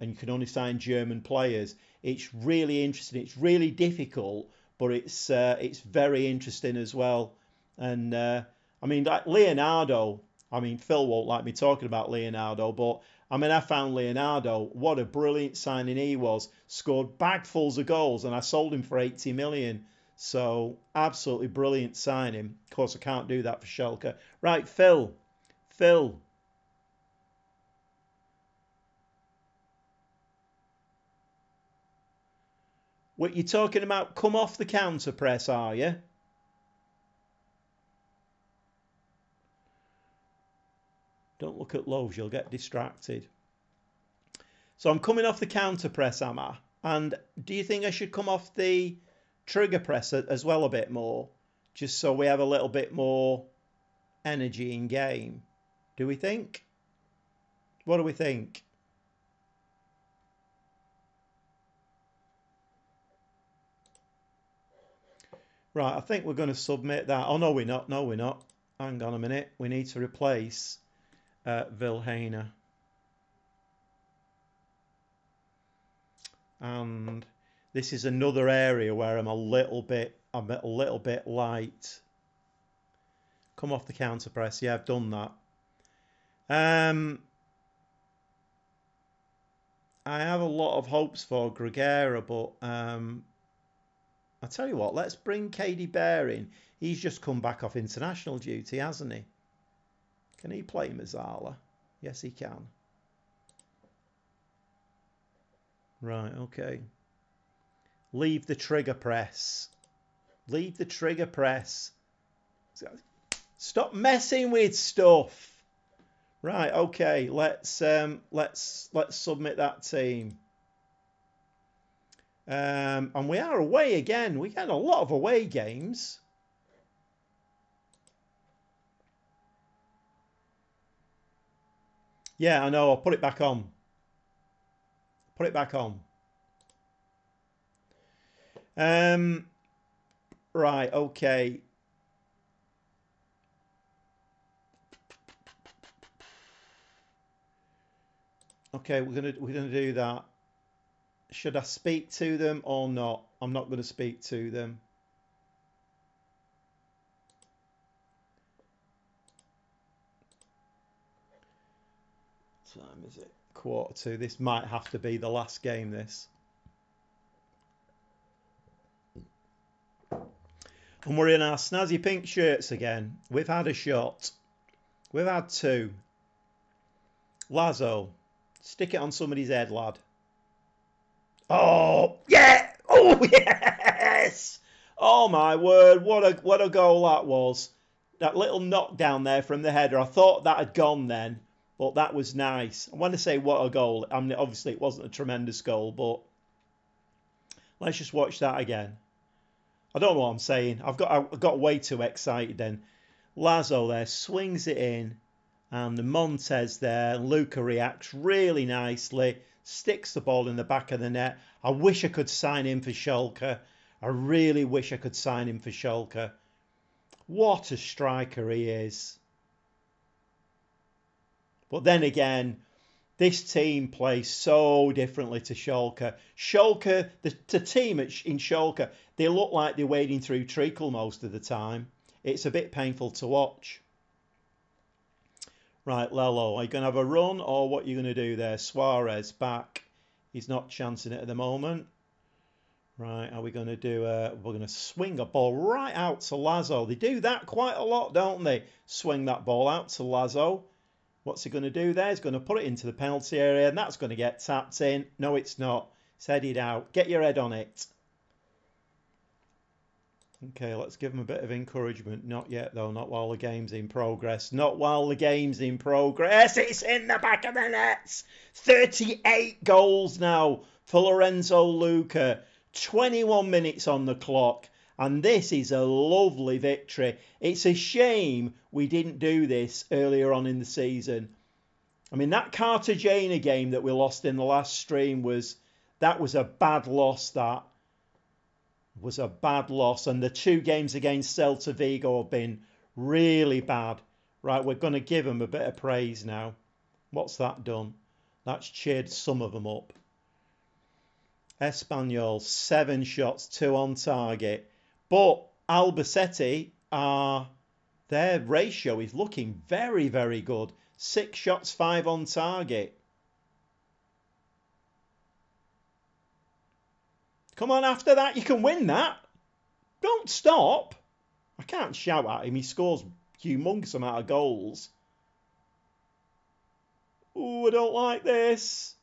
and you can only sign German players. It's really interesting. It's really difficult, but it's very interesting as well. And I mean, like Leonardo. I mean, Phil won't like me talking about Leonardo, but I mean, I found Leonardo, what a brilliant signing he was. Scored bagfuls of goals, and I sold him for 80 million. So, absolutely brilliant signing. Of course, I can't do that for Schalke. Right, Phil. What you're talking about, come off the counter press, are you? Don't look at loaves, you'll get distracted. So I'm coming off the counter press, am I? And do you think I should come off the trigger press as well a bit more? Just so we have a little bit more energy in game. Do we think? What do we think? Right, I think we're going to submit that. Oh, no, we're not. No, we're not. Hang on a minute. We need to replace Vilhena. And this is another area where I'm a little bit light. Come off the counter press. Yeah, I've done that. I have a lot of hopes for Gregera, but I'll tell you what, let's bring KD Bear in. He's just come back off international duty, hasn't he? Can he play Mazzala? Yes, he can. Right, okay. Leave the trigger press. Leave the trigger press. Stop messing with stuff. Right, okay, let's submit that team. And we are away again. We get a lot of away games. Yeah, I know. I'll put it back on. Put it back on. Right, okay. Okay, we're gonna do that. Should I speak to them or not? I'm not gonna speak to them. What time is it? 1:45. This might have to be the last game, this. And we're in our snazzy pink shirts again. We've had a shot. We've had two. Lazo. Stick it on somebody's head, lad. Oh, yeah! Oh, yes! Oh, my word. What a goal that was. That little knockdown there from the header. I thought that had gone then, but that was nice. I want to say what a goal. I mean, obviously, it wasn't a tremendous goal, but let's just watch that again. I don't know what I'm saying. I got way too excited then. Lazo there swings it in, and the Montez there. Luca reacts really nicely, sticks the ball in the back of the net. I wish I could sign him for Schalke. I really wish I could sign him for Schalke. What a striker he is. But then again, this team plays so differently to Schalke. Schalke, the team in Schalke, they look like they're wading through treacle most of the time. It's a bit painful to watch. Right, Lello, are you going to have a run or what are you going to do there? Suarez back. He's not chancing it at the moment. Right, are we going to do we're going to swing a ball right out to Lazo. They do that quite a lot, don't they? Swing that ball out to Lazo. What's he going to do there? He's going to put it into the penalty area, and that's going to get tapped in. No, it's not. It's headed out. Get your head on it. Okay, let's give him a bit of encouragement. Not yet, though. Not while the game's in progress. Not while the game's in progress. It's in the back of the nets. 38 goals now for Lorenzo Luca. 21 minutes on the clock. And this is a lovely victory. It's a shame we didn't do this earlier on in the season. I mean, that Cartagena game that we lost in the last stream was a bad loss. That was a bad loss. And the two games against Celta Vigo have been really bad. Right, we're going to give them a bit of praise now. What's that done? That's cheered some of them up. Espanyol, 7 shots, 2 on target. But Albacete, their ratio is looking very, very good. 6 shots, 5 on target. Come on, after that, you can win that. Don't stop. I can't shout at him. He scores humongous amount of goals. Ooh, I don't like this.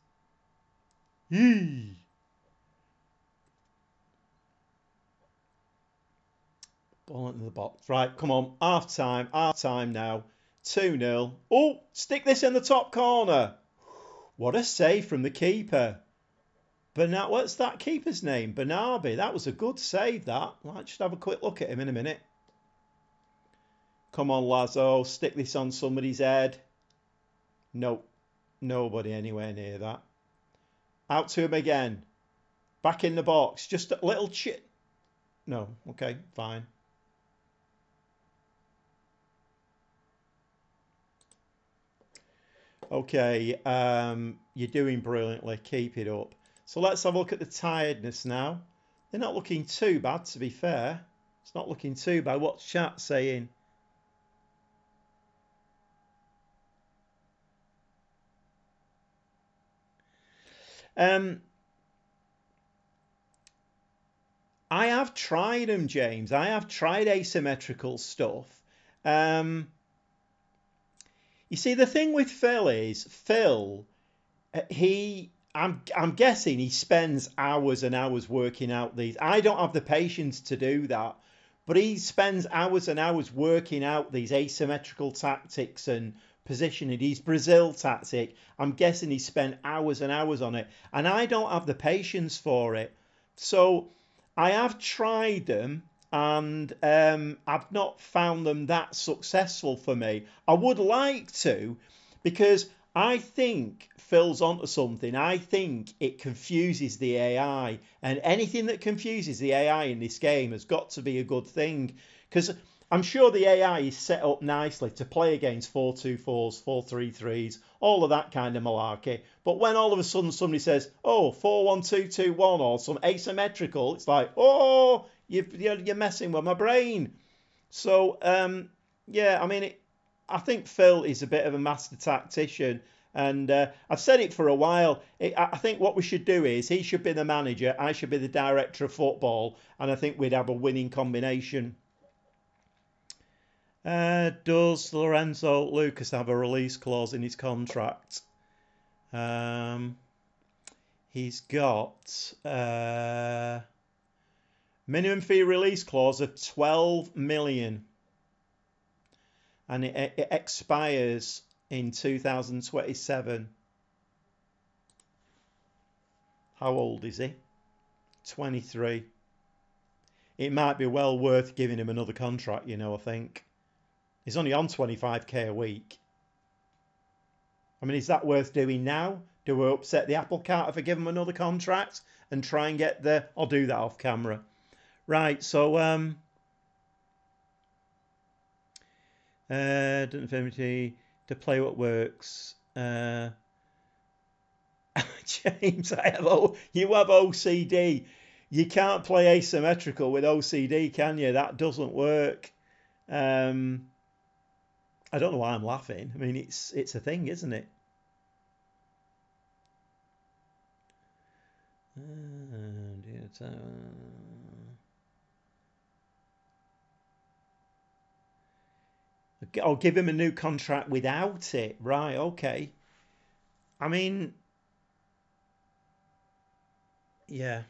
Yee. Ball into the box. Right, come on. Half time now. 2-0. Oh, stick this in the top corner. What a save from the keeper. What's that keeper's name? Bernardi. That was a good save, that. Let's just have a quick look at him in a minute. Come on, Lazo. Stick this on somebody's head. Nope. Nobody anywhere near that. Out to him again. Back in the box. Just a little chip. No. Okay, fine. Okay, you're doing brilliantly. Keep it up. So let's have a look at the tiredness now. They're not looking too bad, to be fair. It's not looking too bad. What's chat saying? I have tried them, James. I have tried asymmetrical stuff. You see, the thing with Phil is, he I'm guessing he spends hours and hours working out these. I don't have the patience to do that, but he spends hours and hours working out these asymmetrical tactics and positioning. His Brazil tactic, I'm guessing he spent hours and hours on it, and I don't have the patience for it. So I have tried them, and I've not found them that successful for me. I would like to, because I think Phil's onto something. I think it confuses the AI, and anything that confuses the AI in this game has got to be a good thing. Because I'm sure the AI is set up nicely to play against 4-2-4s, 4-3-3s, all of that kind of malarkey. But when all of a sudden somebody says, "Oh, 4-1-2-2-1" or some asymmetrical, it's like, "Oh, you're messing with my brain." So yeah, I mean, I think Phil is a bit of a master tactician, and I've said it for a while. I think what we should do is he should be the manager, I should be the director of football, and I think we'd have a winning combination. Does Lorenzo Lucas have a release clause in his contract? He's got minimum fee release clause of 12 million, and it expires in 2027. How old is he? 23. It might be well worth giving him another contract, I think. He's only on 25k a week. I mean, is that worth doing now? Do we upset the apple cart if I give him another contract and try and get the... I'll do that off camera. Right, so... to play what works. James, you have OCD. You can't play asymmetrical with OCD, can you? That doesn't work. I don't know why I'm laughing. I mean, it's a thing, isn't it? I'll give him a new contract without it. Right, okay. I mean, yeah.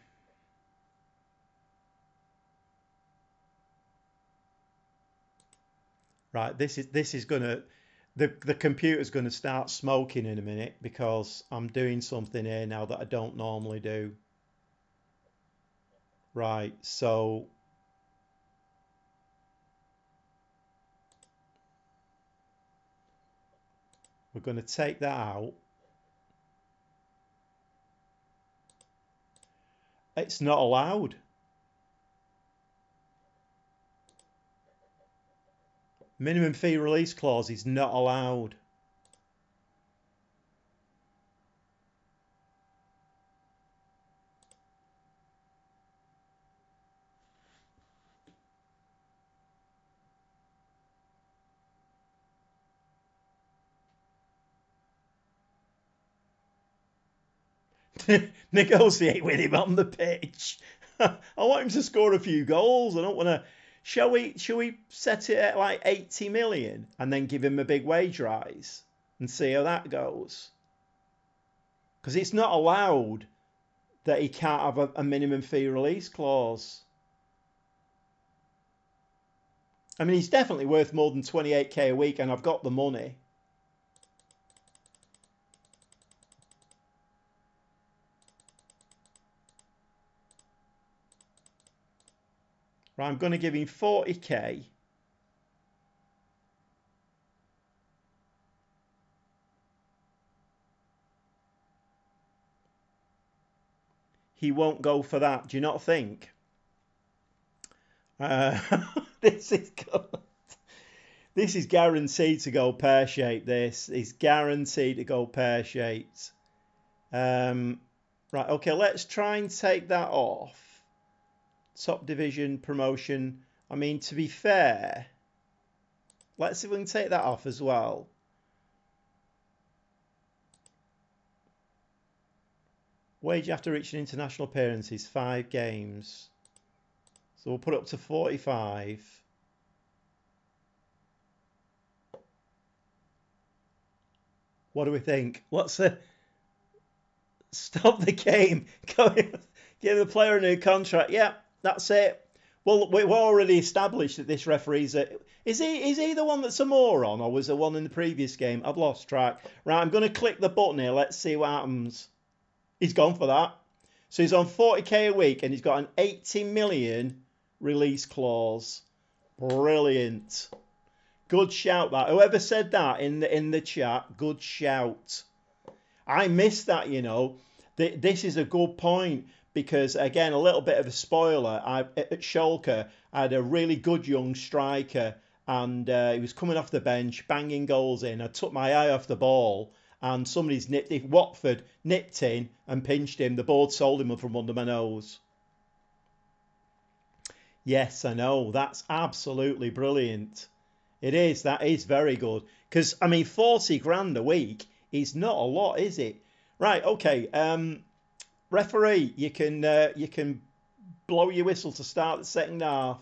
Right, this is gonna the computer's gonna start smoking in a minute because I'm doing something here now that I don't normally do. Right, so we're going to take that out. It's not allowed. Minimum fee release clause is not allowed. Negotiate with him on the pitch. I want him to score a few goals. I don't want to. Shall we set it at like 80 million and then give him a big wage rise and see how that goes? Because it's not allowed that he can't have a minimum fee release clause. I mean, he's definitely worth more than 28k a week, and I've got the money. Right, I'm going to give him 40k. He won't go for that. Do you not think? Uh, this is good. This is guaranteed to go pear-shaped. This is guaranteed to go pear-shaped. Right, okay, let's try and take that off. Top division promotion. I mean, to be fair, let's see if we can take that off as well. Wage after reaching international appearances, 5 games. So we'll put it up to 45. What do we think? What's the... Stop the game. Give the player a new contract. Yeah, that's it. Well, we've already established that this referee's is he the one that's a moron, or was there one in the previous game? I've lost track. Right, I'm going to click the button here. Let's see what happens. He's gone for that. So he's on 40k a week, and he's got an 80 million release clause. Brilliant. Good shout that. Whoever said that in the chat, good shout. I missed that, you know. This is a good point because, again, a little bit of a spoiler. At Schalke, I had a really good young striker and he was coming off the bench, banging goals in. I took my eye off the ball and somebody's nipped it. Watford nipped in and pinched him. The board sold him from under my nose. Yes, I know. That's absolutely brilliant. It is. That is very good. Because, I mean, 40 grand a week is not a lot, is it? Right, okay. Referee, you can blow your whistle to start the second half.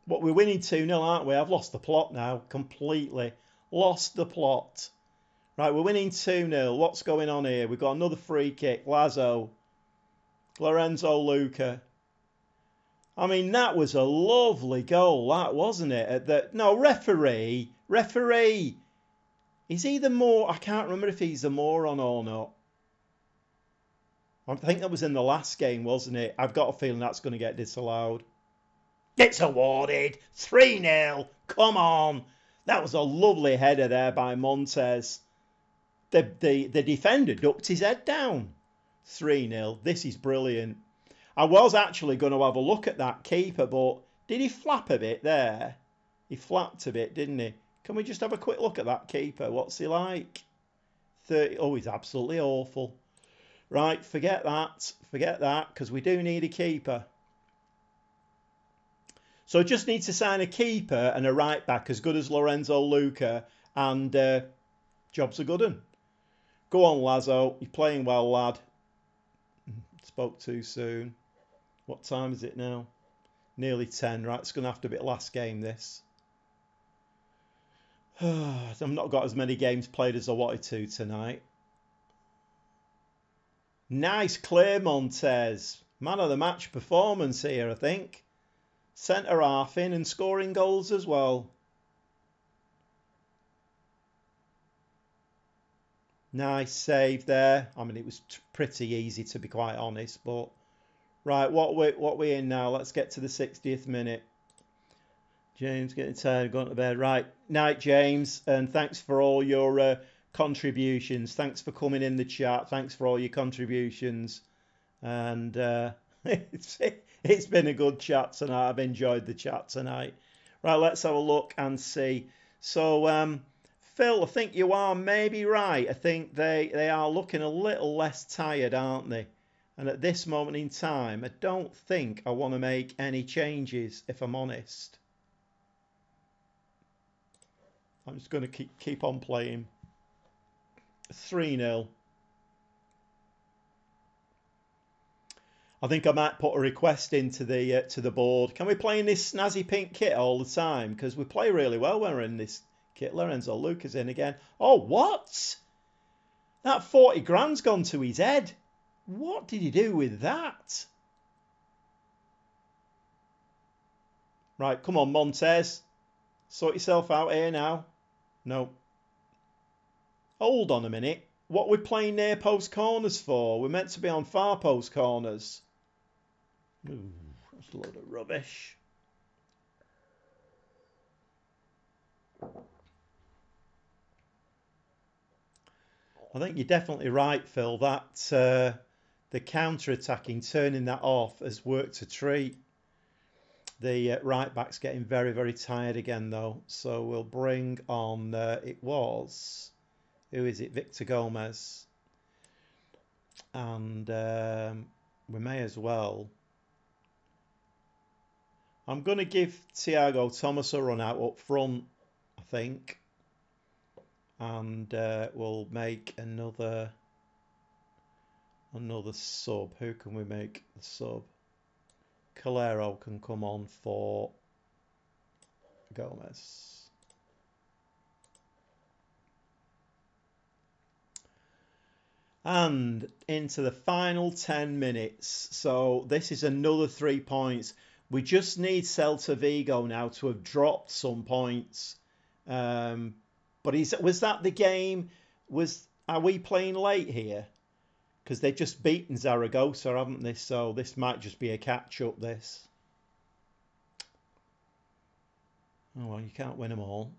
What, we're winning 2-0, aren't we? I've lost the plot now. Completely. Lost the plot. Right, we're winning 2-0. What's going on here? We've got another free kick. Lorenzo Luca. I mean, that was a lovely goal, that, wasn't it? No, referee. Is he the more... I can't remember if he's the moron or not. I think that was in the last game, wasn't it? I've got a feeling that's going to get disallowed. It's awarded. 3-0. Come on. That was a lovely header there by Montez. The defender ducked his head down. 3-0. This is brilliant. I was actually going to have a look at that keeper, but did he flap a bit there? He flapped a bit, didn't he? Can we just have a quick look at that keeper? What's he like? 30. Oh, he's absolutely awful. Right, forget that, because we do need a keeper. So just need to sign a keeper and a right back as good as Lorenzo Luca, and job's a good one. Go on, Lazo. You're playing well, lad. Spoke too soon. What time is it now? Nearly 10. Right, it's going to have to be last game, this. I've not got as many games played as I wanted to tonight. Nice clear, Montez. Man of the match performance here, I think. Centre half in and scoring goals as well. Nice save there. I mean, it was pretty easy, to be quite honest, but... Right, what we in now? Let's get to the 60th minute. James getting tired, going to bed. Right, night, James, and thanks for all your contributions. Thanks for coming in the chat. Thanks for all your contributions. And it's been a good chat tonight. I've enjoyed the chat tonight. Right, let's have a look and see. So, Phil, I think you are maybe right. I think they are looking a little less tired, aren't they? And at this moment in time, I don't think I want to make any changes, if I'm honest. I'm just going to keep on playing. 3-0. I think I might put a request into the board. Can we play in this snazzy pink kit all the time? Because we play really well when we're in this kit. Lorenzo Luca's in again. Oh, what? That 40 grand's gone to his head. What did he do with that? Right, come on, Montez. Sort yourself out here now. No. Hold on a minute. What are we playing near post corners for? We're meant to be on far post corners. Ooh, that's a load of rubbish. I think you're definitely right, Phil. That the counter-attacking, turning that off, has worked a treat. The right back's getting very, very tired again, though. So we'll bring on, who is it? Victor Gomez. And we may as well. I'm going to give Thiago Thomas a run out up front, I think. And we'll make another sub. Who can we make the sub? Calero can come on for Gomez. And into the final 10 minutes. So this is another 3 points. We just need Celta Vigo now to have dropped some points. But was that the game? Are we playing late here? Because they've just beaten Zaragoza, haven't they? So this might just be a catch-up, this. Oh, well, you can't win them all.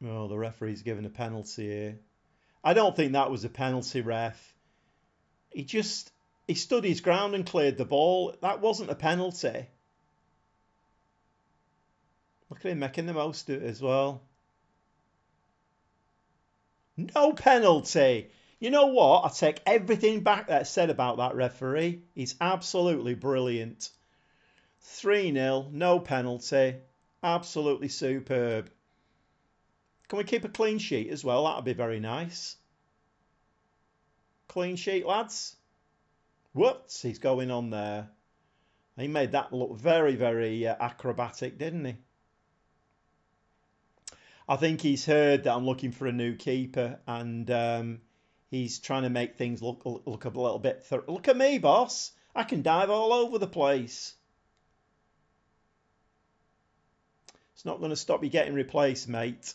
Oh, the referee's given a penalty here. I don't think that was a penalty, ref. He stood his ground and cleared the ball. That wasn't a penalty. Look at him making the most of it as well. No penalty. You know what? I take everything back that I said about that referee. He's absolutely brilliant. 3-0, no penalty. Absolutely superb. Can we keep a clean sheet as well? That'd be very nice. Clean sheet, lads. Whoops, he's going on there. He made that look very, very acrobatic, didn't he? I think he's heard that I'm looking for a new keeper, and he's trying to make things look a little bit... Look at me, boss. I can dive all over the place. It's not going to stop you getting replaced, mate.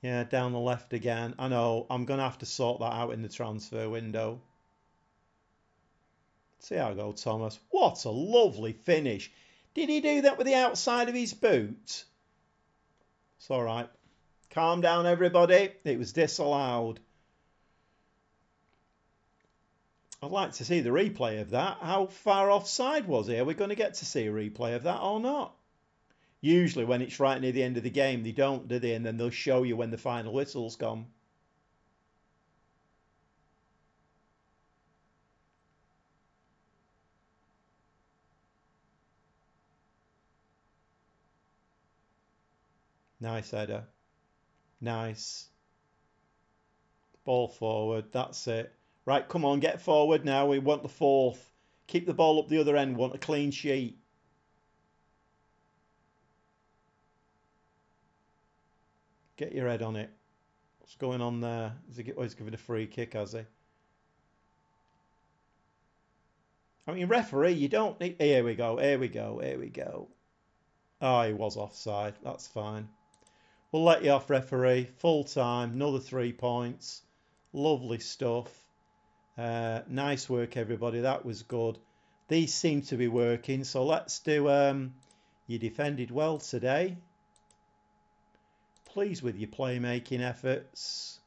Yeah, down the left again. I know, I'm going to have to sort that out in the transfer window. See how I go, Thomas. What a lovely finish. Did he do that with the outside of his boot? It's all right. Calm down, everybody. It was disallowed. I'd like to see the replay of that. How far offside was he? Are we going to get to see a replay of that or not? Usually when it's right near the end of the game, they don't, do they? And then they'll show you when the final whistle's gone. Nice header. Nice. Ball forward. That's it. Right, come on, get forward now. We want the fourth. Keep the ball up the other end. We want a clean sheet. Get your head on it. What's going on there? He's giving a free kick, has he? I mean, referee, you don't need... Here we go, here we go, here we go. Oh, he was offside. That's fine. We'll let you off, referee. Full time. Another 3 points. Lovely stuff. Nice work, everybody. That was good. These seem to be working. So let's do... you defended well today. Pleased with your playmaking efforts.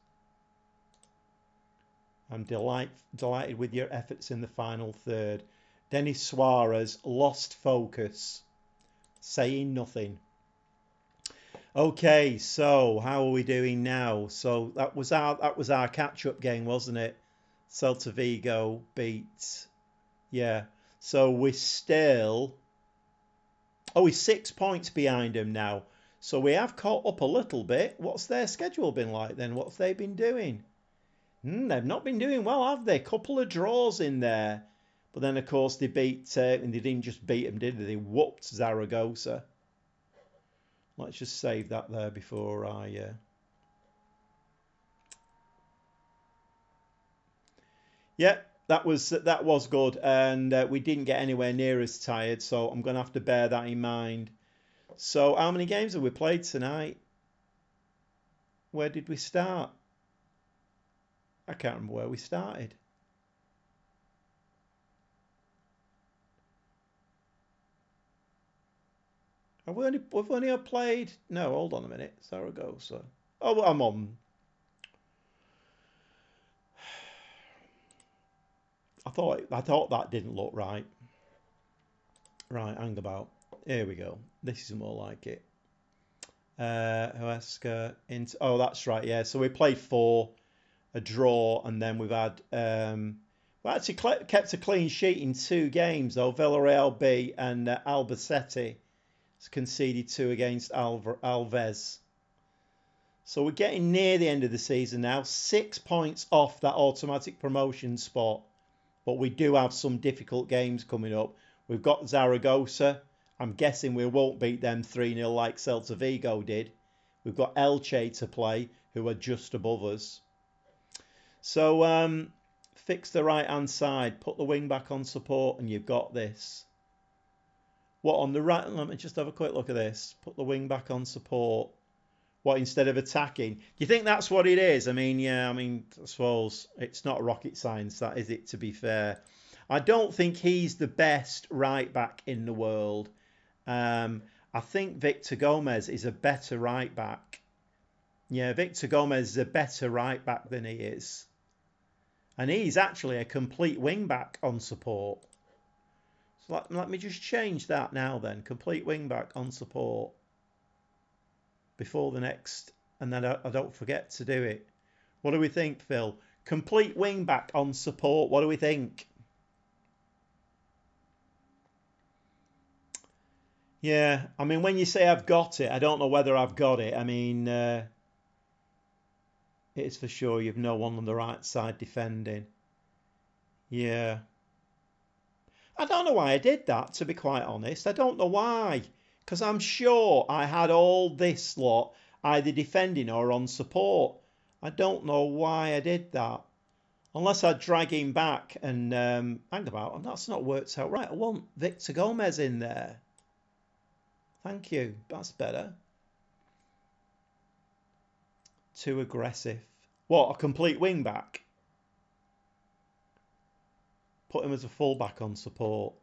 I'm delighted with your efforts in the final third. Denis Suarez lost focus. Saying nothing. Okay, so how are we doing now? So that was our catch-up game, wasn't it? Celta Vigo beat. Yeah. So we're still... Oh, we're 6 points behind him now. So we have caught up a little bit. What's their schedule been like then? What's they been doing? They've not been doing well, have they? Couple of draws in there. But then, of course, they beat... and they didn't just beat them, did they? They whooped Zaragoza. Let's just save that there before I... Yeah, that was good. And we didn't get anywhere near as tired. So I'm going to have to bear that in mind. So how many games have we played tonight? Where did we start? I can't remember where we started. We've only played... No, hold on a minute. Zaragoza. Oh, well, I'm on. I thought that didn't look right. Right, hang about. Here we go. This is more like it. Huesca into... Oh, that's right, yeah. So we played 4, a draw, and then we've had... we actually kept a clean sheet in 2 games, though. Villarreal B and Albacete conceded 2 against Alves. So we're getting near the end of the season now. 6 points off that automatic promotion spot. But we do have some difficult games coming up. We've got Zaragoza. I'm guessing we won't beat them 3-0 like Celta Vigo did. We've got Elche to play, who are just above us. So fix the right-hand side, put the wing back on support, and you've got this. What, on the right? Let me just have a quick look at this. Put the wing back on support. What, instead of attacking? Do you think that's what it is? I mean, yeah, I suppose it's not rocket science, that is it, to be fair. I don't think he's the best right back in the world. I think Victor Gomez is a better right back. Yeah, Victor Gomez is a better right back than he is. And he's actually a complete wing back on support. So let me just change that now then. Complete wing back on support. Before the next, and then I don't forget to do it. What do we think, Phil? Complete wing back on support. What do we think? Yeah, I mean, when you say I've got it, I don't know whether I've got it. I mean, it's for sure you've no one on the right side defending. Yeah. I don't know why I did that, to be quite honest. I don't know why. Because I'm sure I had all this lot either defending or on support. I don't know why I did that. Unless I drag him back and hang about. That's not worked out right. I want Victor Gomez in there. Thank you. That's better. Too aggressive. What, a complete wing back? Put him as a full back on support.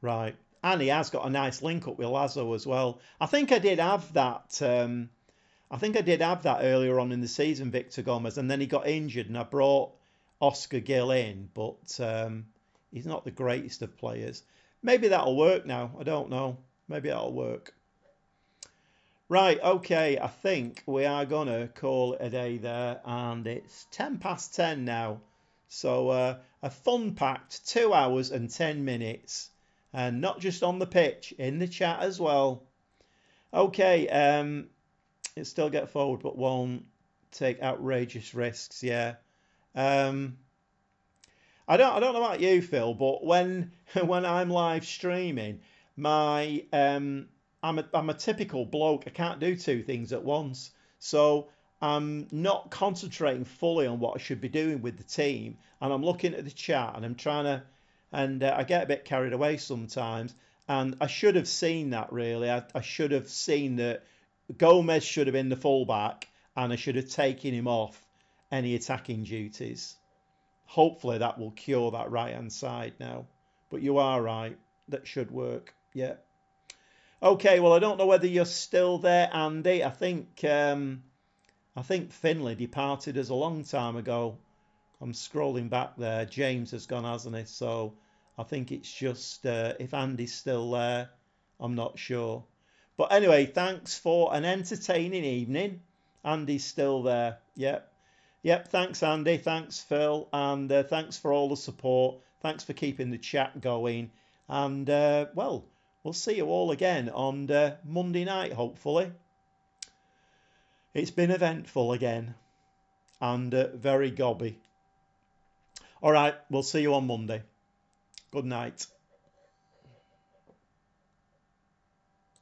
Right. And he has got a nice link up with Lazo as well. I think I did have that. I think I did have that earlier on in the season, Victor Gomez, and then he got injured, and I brought Oscar Gill in, but he's not the greatest of players. Maybe that'll work now. I don't know. Maybe that'll work. Right, okay, I think we are going to call it a day there, and it's 10 past 10 now. So a fun-packed 2 hours and 10 minutes, and not just on the pitch, in the chat as well. Okay, it still get forward, but won't take outrageous risks, yeah. I don't know about you, Phil, but when I'm live streaming, I'm a typical bloke. I can't do two things at once. So I'm not concentrating fully on what I should be doing with the team. And I'm looking at the chat and I'm trying to, and I get a bit carried away sometimes. And I should have seen that, really. I should have seen that Gomez should have been the fullback and I should have taken him off any attacking duties. Hopefully that will cure that right-hand side now. But you are right. That should work. Yeah. Okay, well, I don't know whether you're still there, Andy. I think Finlay departed us a long time ago. I'm scrolling back there. James has gone, hasn't he? So I think it's just if Andy's still there, I'm not sure. But anyway, thanks for an entertaining evening. Andy's still there. Yep. Yep, thanks, Andy. Thanks, Phil. And thanks for all the support. Thanks for keeping the chat going. And, well, we'll see you all again on Monday night, hopefully. It's been eventful again and very gobby. All right, we'll see you on Monday. Good night.